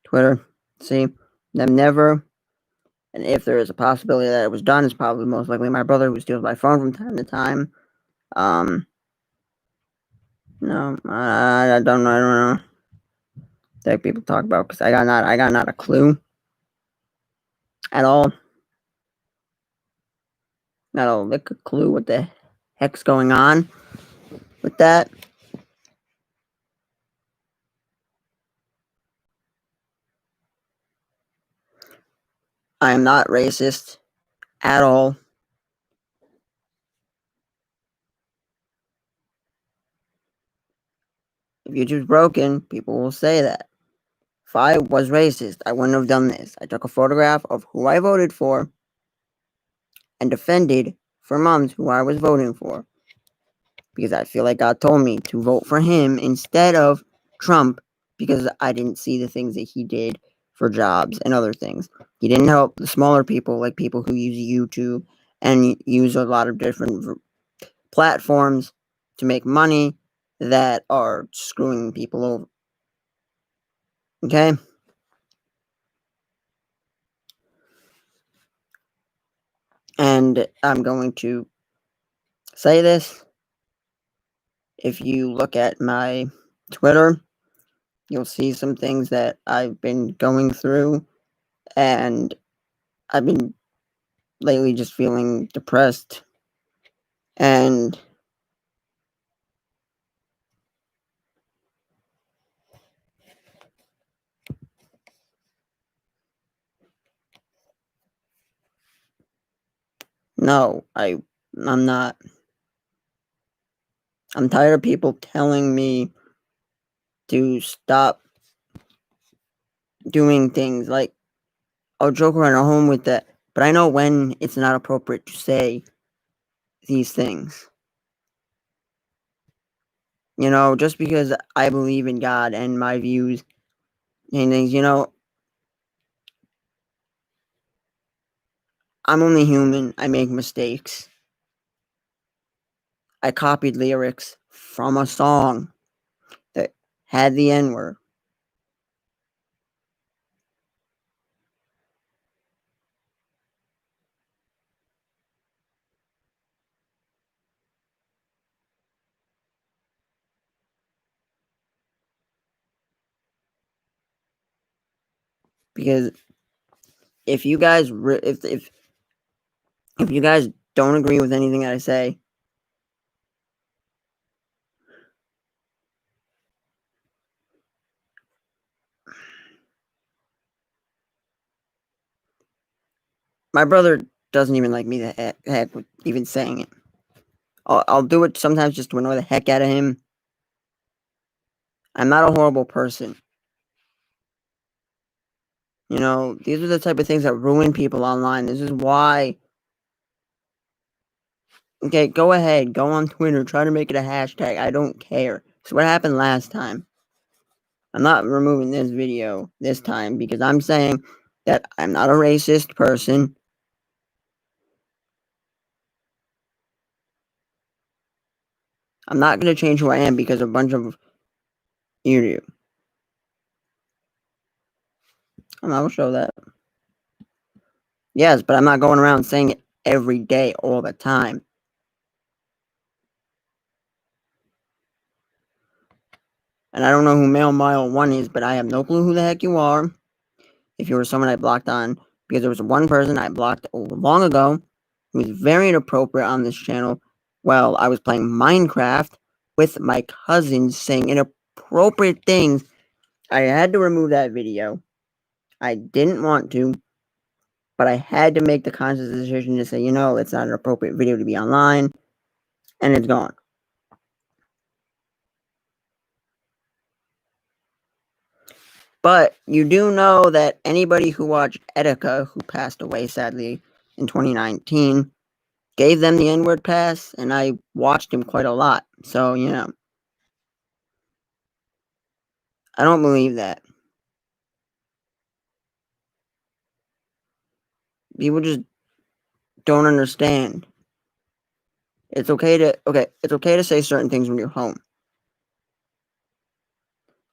Twitter. See, them never. And if there is a possibility that it was done, it's probably most likely my brother who steals my phone from time to time. Um, no, I don't know. I don't know that people talk about because I got not a clue at all. Not a lick of clue what the heck's going on with that. I am not racist at all. If YouTube's broken, people will say that. If I was racist, I wouldn't have done this. I took a photograph of who I voted for and defended for months who I was voting for. Because I feel like God told me to vote for him instead of Trump because I didn't see the things that he did for jobs and other things. He didn't help the smaller people, like people who use YouTube and use a lot of different platforms to make money that are screwing people over. Okay? And I'm going to say this. If you look at my Twitter, you'll see some things that I've been going through, and I've been lately just feeling depressed. And no, I'm not. I'm tired of people telling me to stop doing things like I'll joke around at home with that, but I know when it's not appropriate to say these things. You know, just because I believe in God and my views and things, I'm only human. I make mistakes. I copied lyrics from a song that had the N word. Because if you guys if you guys don't agree with anything that I say, my brother doesn't even like me the heck with even saying it. I'll do it sometimes just to annoy the heck out of him. I'm not a horrible person. You know, these are the type of things that ruin people online. This is why. Okay, go ahead. Go on Twitter. Try to make it a hashtag. I don't care. So what happened last time? I'm not removing this video this time because I'm saying that I'm not a racist person. I'm not going to change who I am because a bunch of you do. And I will show that. Yes, but I'm not going around saying it every day, all the time. And I don't know who Male Mile 1 is, but I have no clue who the heck you are. If you were someone I blocked on, because there was one person I blocked long ago who was very inappropriate on this channel while I was playing Minecraft with my cousins saying inappropriate things. I had to remove that video. I didn't want to, but I had to make the conscious decision to say, it's not an appropriate video to be online, and it's gone. But you do know that anybody who watched Etika, who passed away sadly in 2019, gave them the N-word pass, and I watched him quite a lot. So, I don't believe that. People just don't understand. It's okay to say certain things when you're home.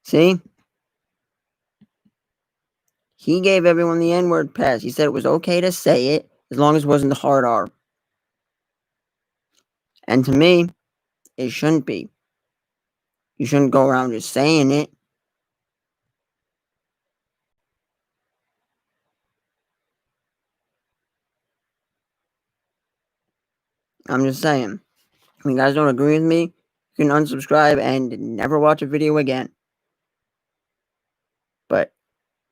See? He gave everyone the N-word pass. He said it was okay to say it as long as it wasn't the hard R. And to me, it shouldn't be. You shouldn't go around just saying it. I'm just saying. If you guys don't agree with me, you can unsubscribe and never watch a video again. But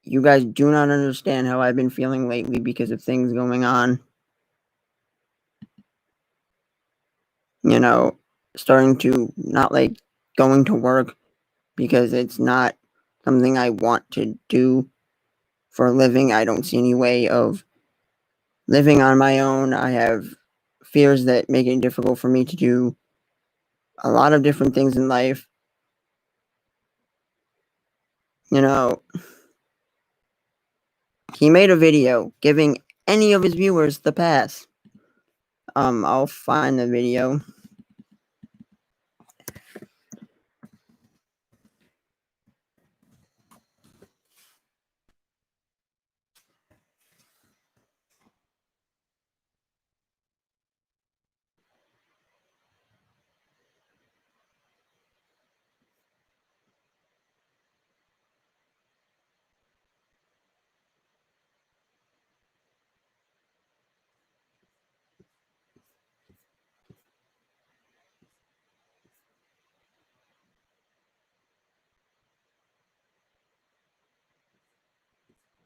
you guys do not understand how I've been feeling lately because of things going on. Starting to not like going to work because it's not something I want to do for a living. I don't see any way of living on my own. I have fears that make it difficult for me to do a lot of different things in life. He made a video giving any of his viewers the pass. I'll find the video.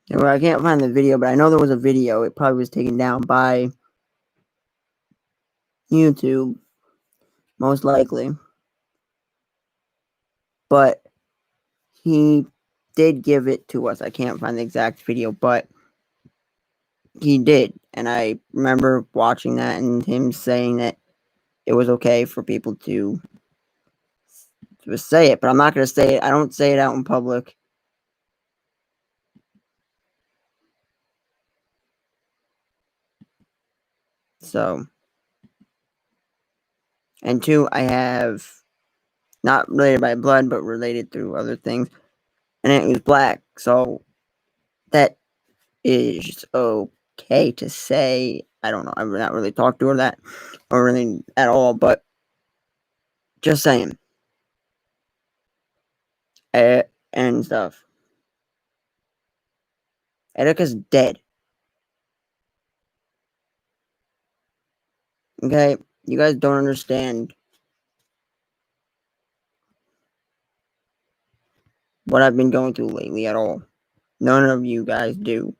Well, I can't find the video, but I know there was a video. It probably was taken down by YouTube, most likely. But he did give it to us. I can't find the exact video, but he did. And I remember watching that and him saying that it was okay for people to say it, but I'm not going to say it. I don't say it out in public. So, and two, I have not related by blood, but related through other things. And it was black. So that is okay to say. I don't know. I've not really talked to her that or really at all, but just saying. And stuff. Erika's dead. Okay? You guys don't understand what I've been going through lately at all. None of you guys do.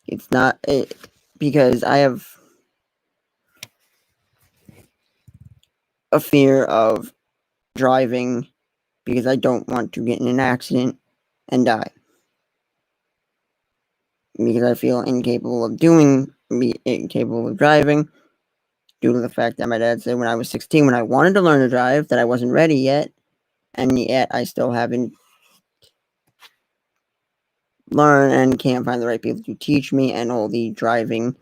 It's not it because I have a fear of driving because I don't want to get in an accident and die. Because I feel incapable of driving due to the fact that my dad said when I was 16, when I wanted to learn to drive, that I wasn't ready yet, and yet I still haven't learned and can't find the right people to teach me, and all the driving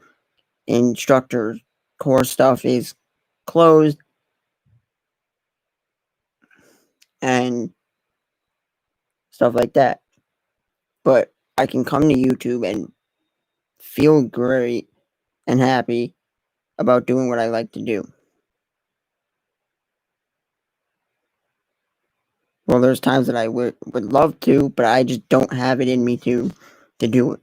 instructor course stuff is closed, and stuff like that. But I can come to YouTube and feel great and happy about doing what I like to do. Well, there's times that I would love to, but I just don't have it in me to do it.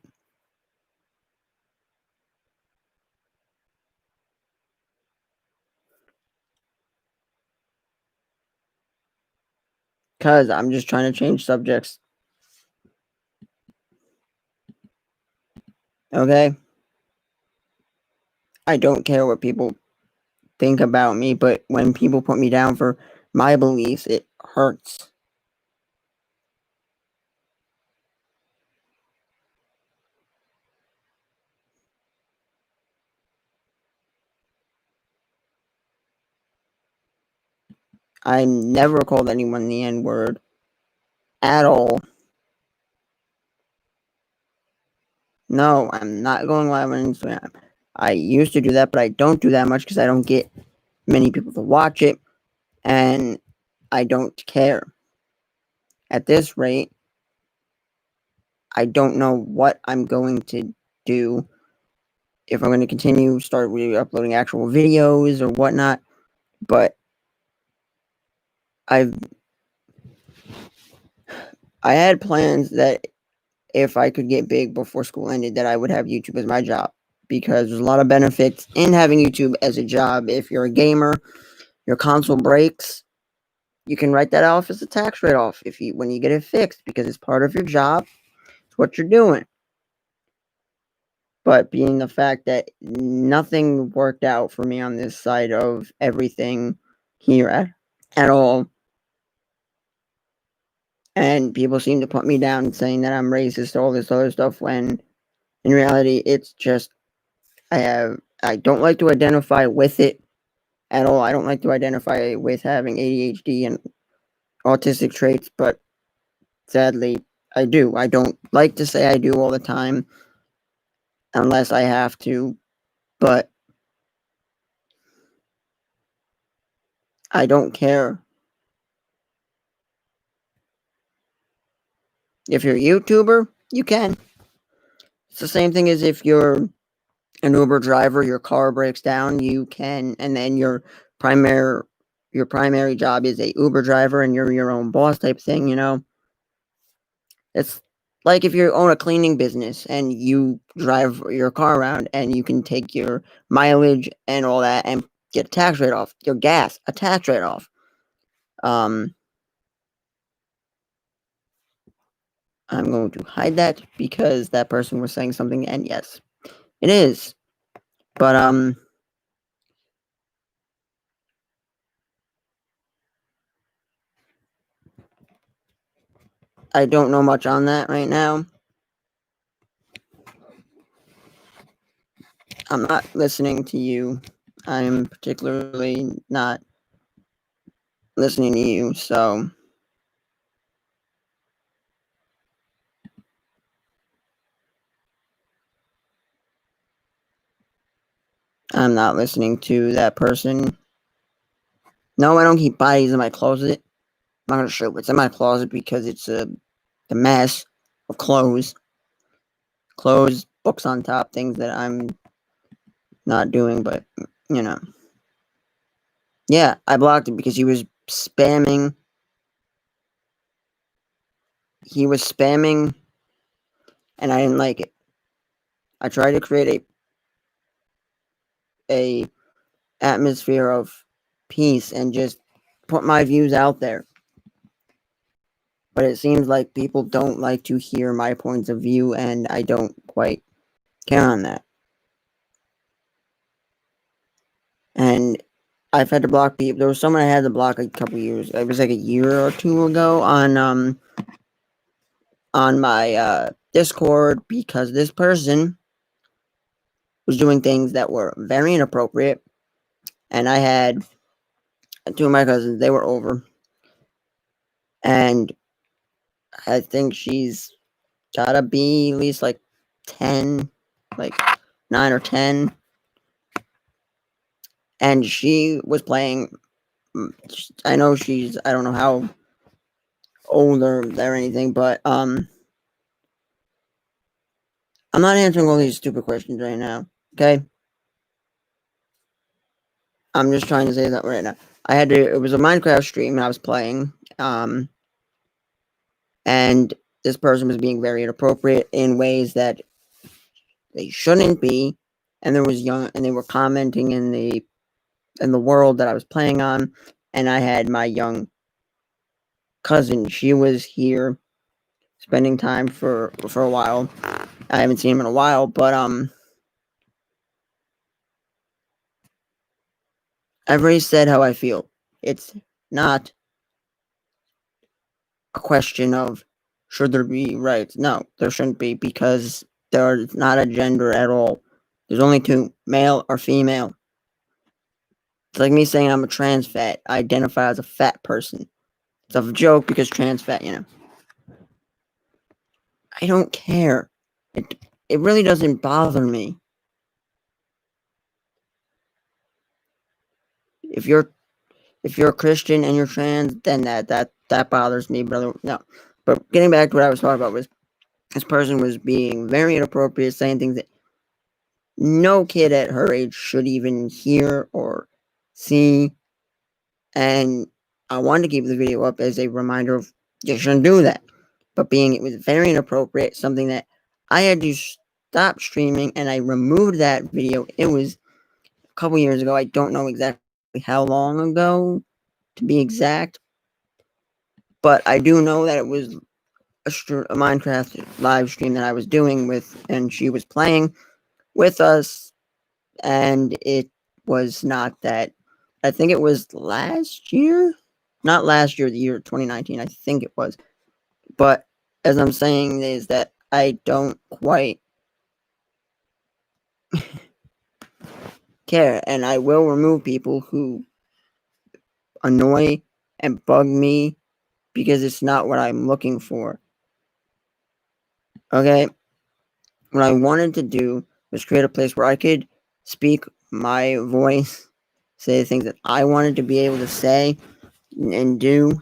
Because I'm just trying to change subjects. Okay? I don't care what people think about me, but when people put me down for my beliefs, it hurts. I never called anyone the N word at all. No, I'm not going live on Instagram. I used to do that, but I don't do that much because I don't get many people to watch it, and I don't care. At this rate, I don't know what I'm going to do, if I'm going to continue start re-uploading actual videos or whatnot, but I had plans that if I could get big before school ended, that I would have YouTube as my job, because there's a lot of benefits in having YouTube as a job. If you're a gamer, your console breaks, you can write that off as a tax write-off when you get it fixed, because it's part of your job. It's what you're doing. But being the fact that nothing worked out for me on this side of everything here at all, and people seem to put me down saying that I'm racist, all this other stuff, when in reality it's just I don't like to identify with it at all. I don't like to identify with having ADHD and autistic traits, but sadly I do. I don't like to say I do all the time unless I have to, but I don't care. If you're a YouTuber, you can. It's the same thing as if you're an Uber driver, your car breaks down, you can, and then primary your primary job is a Uber driver and you're your own boss type thing, you know. It's like if you own a cleaning business and you drive your car around and you can take your mileage and all that and get a tax write off, your gas, a tax write off. I'm going to hide that because that person was saying something, and yes, it is. But I don't know much on that right now. I'm not listening to you. I'm particularly not listening to you, so I'm not listening to that person. No, I don't keep bodies in my closet. I'm not gonna show what's in my closet because it's a mess of clothes, books on top, things that I'm not doing. But you know, yeah, I blocked it because he was spamming. He was spamming, and I didn't like it. I tried to create a atmosphere of peace and just put my views out there. But it seems like people don't like to hear my points of view, and I don't quite care on that. And I've had to block people. There was someone I had to block a couple years. It was like a year or two ago on my Discord, because this person was doing things that were very inappropriate, and I had two of my cousins. They were over, and I think she's gotta be at least like 10, like 9 or 10, and she was playing. I know I don't know how old or anything, but I'm not answering all these stupid questions right now. Okay, I'm just trying to say that right now. It was a Minecraft stream I was playing. and this person was being very inappropriate in ways that they shouldn't be, and they were commenting in the world that I was playing on, and I had my young cousin. She was here spending time for a while. I haven't seen him in a while, but I've already said how I feel. It's not a question of should there be rights. No, there shouldn't be, because there's not a gender at all. There's only two, male or female. It's like me saying I'm a trans fat. I identify as a fat person. It's a joke because trans fat, I don't care. It really doesn't bother me. If you're a Christian and you're trans, then that bothers me, brother. No. But getting back to what I was talking about was this person was being very inappropriate, saying things that no kid at her age should even hear or see. And I wanted to keep the video up as a reminder of you shouldn't do that. But it was very inappropriate, something that I had to stop streaming, and I removed that video. It was a couple years ago. I don't know exactly how long ago to be exact, but I do know that it was a Minecraft live stream that I was doing and she was playing with us, and it was not that. I think it was last year, not last year, the year 2019. I think it was, but as I'm saying is that I don't quite care, and I will remove people who annoy and bug me because it's not what I'm looking for. Okay? What I wanted to do was create a place where I could speak my voice, say the things that I wanted to be able to say and do,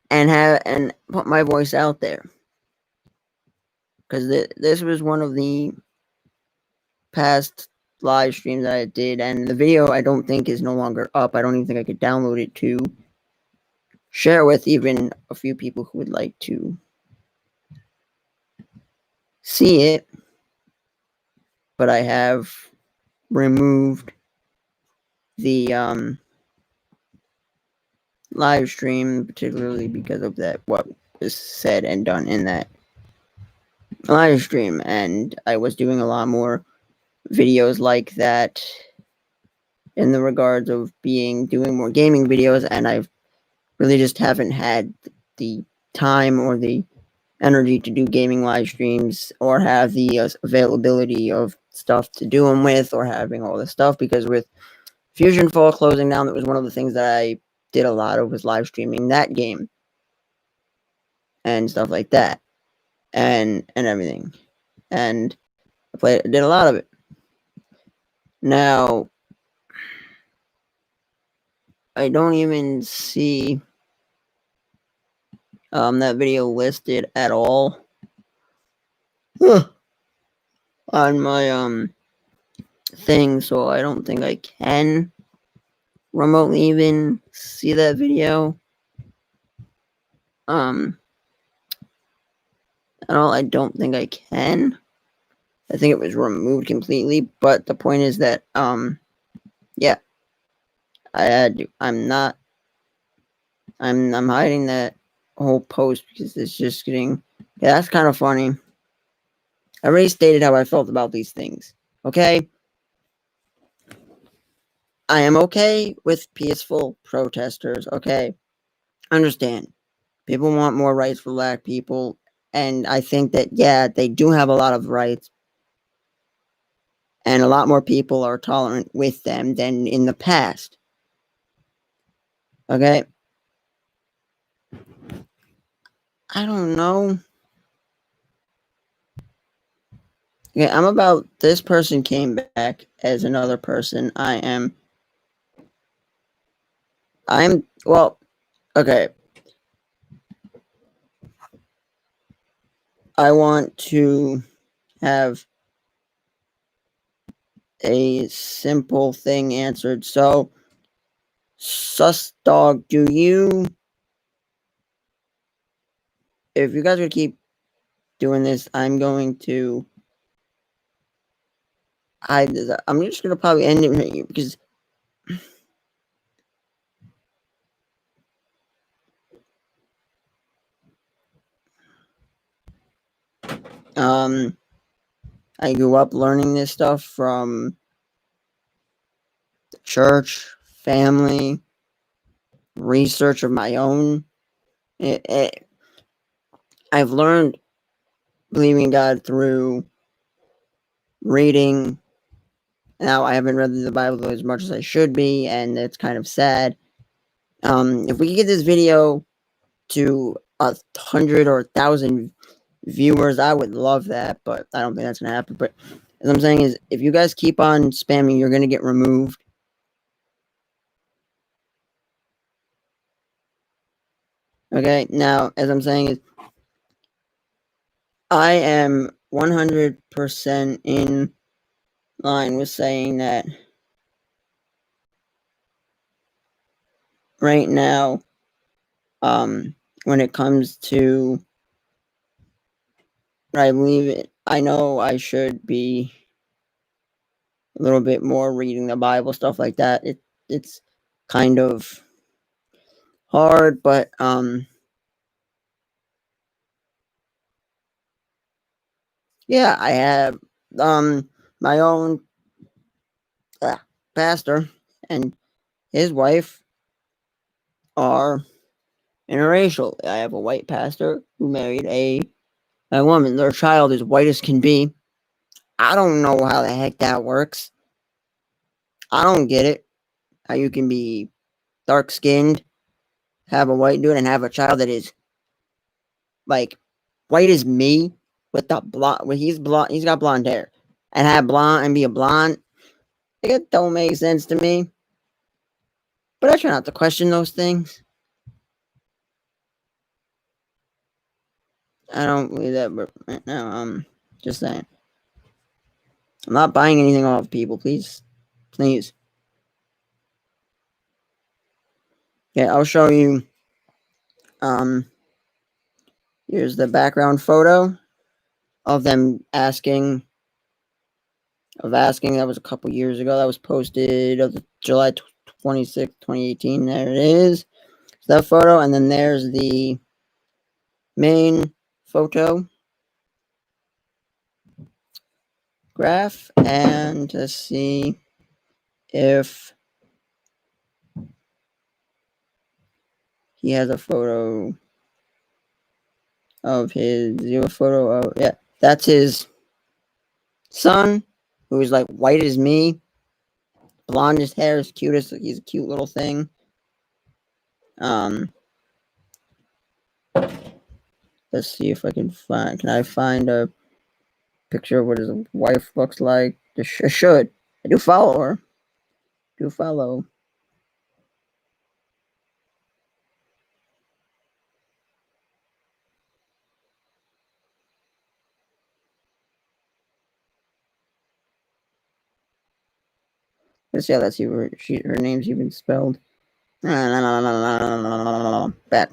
and put my voice out there. Because this was one of the past live streams that I did, and the video I don't think is no longer up. I don't even think I could download it to share with even a few people who would like to see it. But I have removed the live stream, particularly because of what was said and done in that live stream, and I was doing a lot more videos like that in the regards of doing more gaming videos, and I really just haven't had the time or the energy to do gaming live streams or have the availability of stuff to do them with, or having all this stuff, because with Fusion Fall closing down, that was one of the things that I did a lot of, was live streaming that game and stuff like that, and everything, and I did a lot of it. Now I don't even see that video listed at all on my thing, so I don't think I can remotely even see that video. At all, I don't think I can. I think it was removed completely, but the point is that yeah, I had to. I'm hiding that whole post because it's just getting. Yeah, that's kind of funny. I already stated how I felt about these things. Okay? I am okay with peaceful protesters. Okay? Understand. People want more rights for black people. And I think that, yeah, they do have a lot of rights. And a lot more people are tolerant with them than in the past. Okay? I don't know. Okay, this person came back as another person. Well, okay. I want to have a simple thing answered. So, sus dog, do you if you guys would keep doing this, I'm going to I'm just gonna probably end it right because I grew up learning this stuff from the church, family, research of my own. I've learned believing in God through reading. Now I haven't read the Bible as much as I should be, and it's kind of sad. If we could get this video to 100 or 1,000 viewers, I would love that, but I don't think that's gonna happen. But as I'm saying is, if you guys keep on spamming, you're gonna get removed. Okay, now as I'm saying is, I am 100% in line with saying that right now, when it comes to, I believe it, I know I should be a little bit more reading the Bible, stuff like that. It's kind of hard, but yeah, I have my own pastor and his wife are interracial. I have a white pastor who married a woman. Their child is white as can be. I don't know how the heck that works. I don't get it. How you can be dark skinned, have a white dude, and have a child that is like white as me with the blonde. When he's blonde, he's got blonde hair, and have blonde and be a blonde. It don't make sense to me. But I try not to question those things. I don't believe that, but right now, just saying. I'm not buying anything off people, please. Please. Yeah, I'll show you. Um, Here's the background photo of them asking. That was a couple years ago. That was posted of July 26th, 2018. There it is. So that photo, and then there's the main photo graph, and let's see if he has a photo of his yeah, that's his son, who is like white as me, blondest hair, is cutest. He's a cute little thing. Let's see if I can find. Can I find a picture of what his wife looks like? I should. I do follow her. Do follow. Let's see how that's even. Her name's even spelled. Back.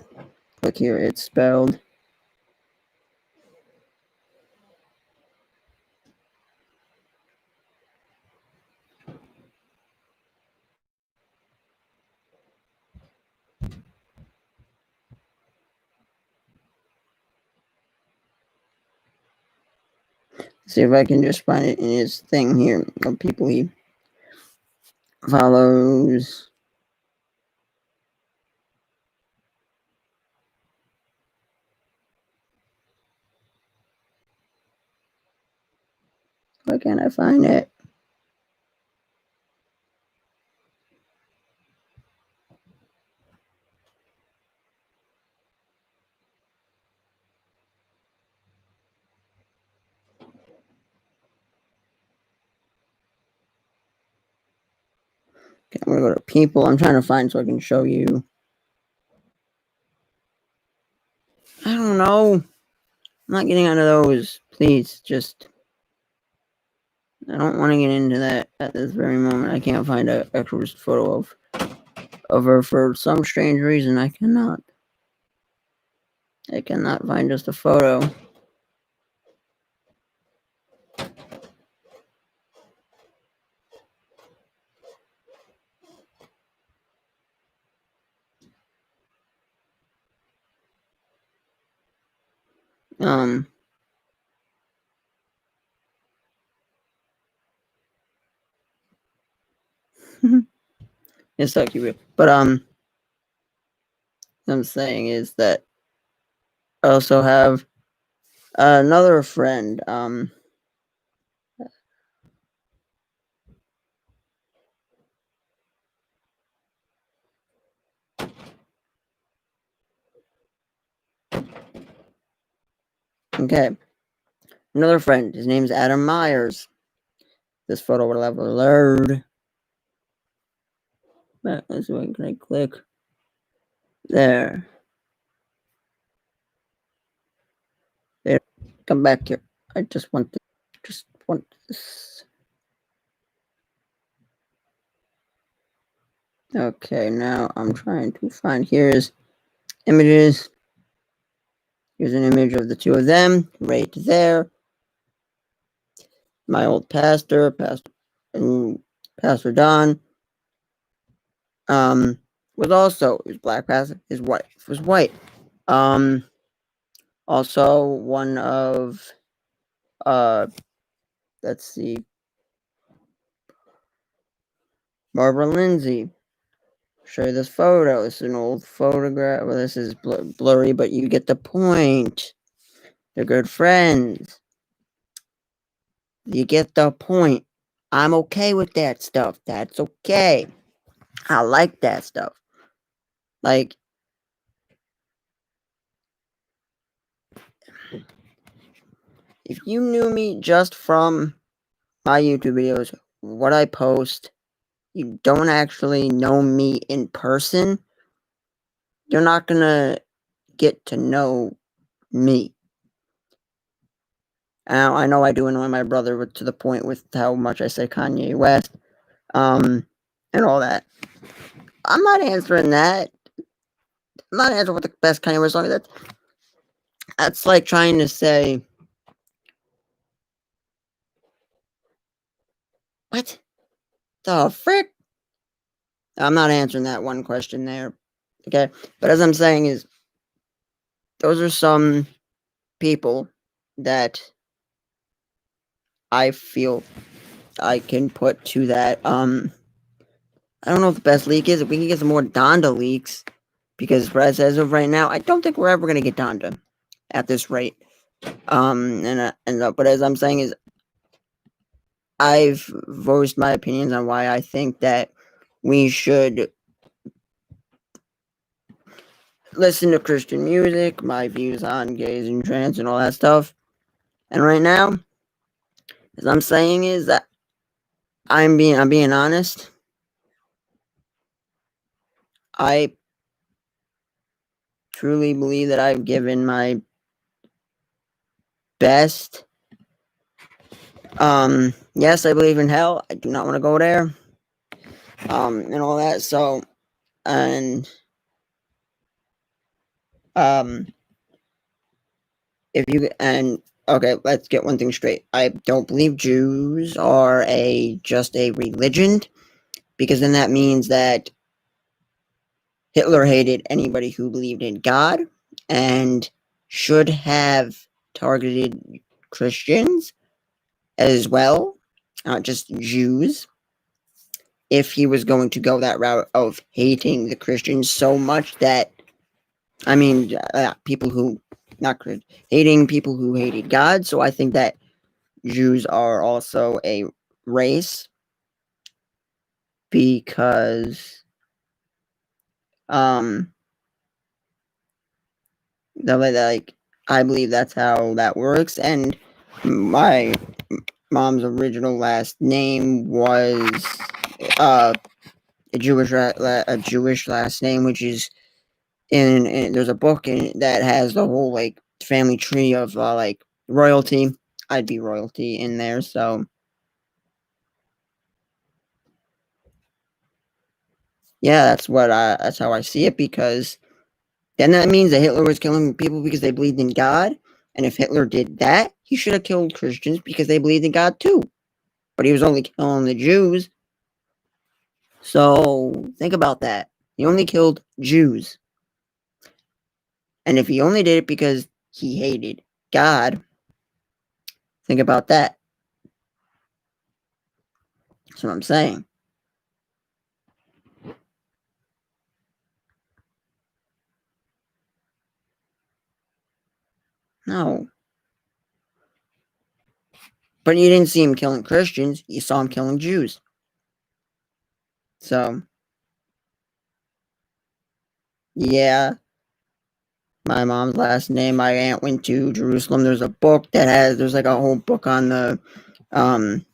Look here. It's spelled. See if I can just find it in his thing here of people he follows. Why can't I find it? Okay, I'm gonna go to people. I'm trying to find so I can show you. I don't know. I'm not getting out of those. Please, just. I don't want to get into that at this very moment. I can't find an actual photo of her for some strange reason. I cannot. I cannot find just a photo. It's so cute. But what I'm saying is that I also have another friend. Okay, another friend. His name's Adam Myers. This photo will have blurred. Let's see what can I click. There. There. Come back here. I just want this. Okay, now I'm trying to find here's images. Here's an image of the two of them right there. My old pastor, Pastor Don. Was also his black pastor. His wife was white. Also one of let's see, Barbara Lindsay. Show you this photo. This is an old photograph. Well, this is blurry, but you get the point. They're good friends. You get the point. I'm okay with that stuff. That's okay. I like that stuff. Like, if you knew me just from my YouTube videos, what I post, you don't actually know me in person, you're not gonna get to know me. I know I do annoy my brother to the point with how much I say Kanye West, and all that. I'm not answering that. I'm not answering what the best Kanye West song is. That's like trying to say, what the frick? I'm not answering that one question there. Okay, but as I'm saying is, those are some people that I feel I can put to that. I don't know if the best leak is if we can get some more Donda leaks, because as of right now, I don't think we're ever gonna get Donda at this rate. But as I'm saying is, I've voiced my opinions on why I think that we should listen to Christian music, my views on gays and trans and all that stuff. And right now, as I'm saying is that I'm being honest. I truly believe that I've given my best. Yes, I believe in hell. I do not want to go there. And all that. So, and if you and okay, let's get one thing straight. I don't believe Jews are just a religion, because then that means that Hitler hated anybody who believed in God and should have targeted Christians as well, not just Jews. If he was going to go that route of hating the Christians so much that, I mean, people who, not hating people who hated God. So I think that Jews are also a race, because like I believe that's how that works. And my mom's original last name was a Jewish last name, which is in there's a book that has the whole like family tree of like royalty. I'd be royalty in there, so yeah, that's how I see it, because then that means that Hitler was killing people because they believed in God. And if Hitler did that, he should have killed Christians because they believed in God too. But he was only killing the Jews. So think about that. He only killed Jews. And if he only did it because he hated God, think about that. That's what I'm saying. No. But you didn't see him killing Christians. You saw him killing Jews. So, yeah. My mom's last name. My aunt went to Jerusalem. There's a book that there's like a whole book on um,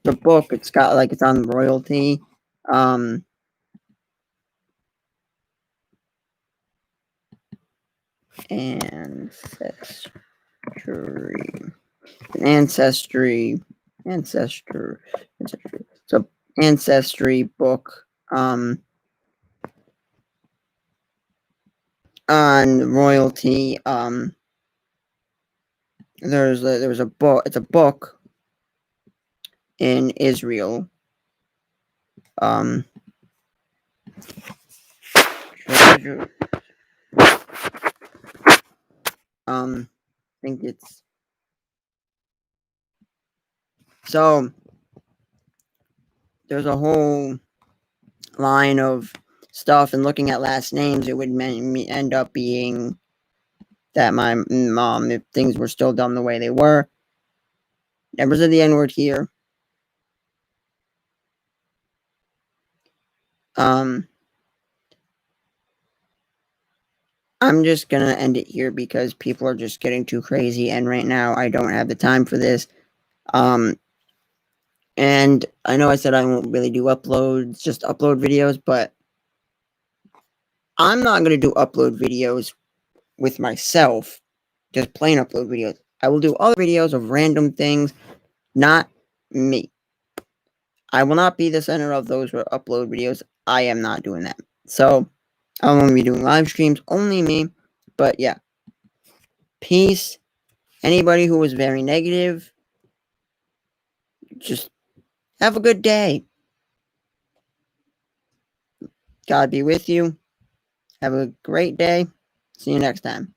the book. It's got like, it's on royalty. Ancestry. Ancestry. So ancestry book. On royalty. There was a book. It's a book in Israel. I think it's so. There's a whole line of stuff, and looking at last names, it would end up being that my mom, if things were still done the way they were, never said the N word here. I'm just gonna end it here because people are just getting too crazy, and right now I don't have the time for this. And I know I said I won't really do uploads, just upload videos, but I'm not gonna do upload videos with myself, just plain upload videos. I will do other videos of random things, not me. I will not be the center of those upload videos. I am not doing that. So I'll only be doing live streams, only me. But yeah, peace. Anybody who was very negative, just have a good day. God be with you. Have a great day. See you next time.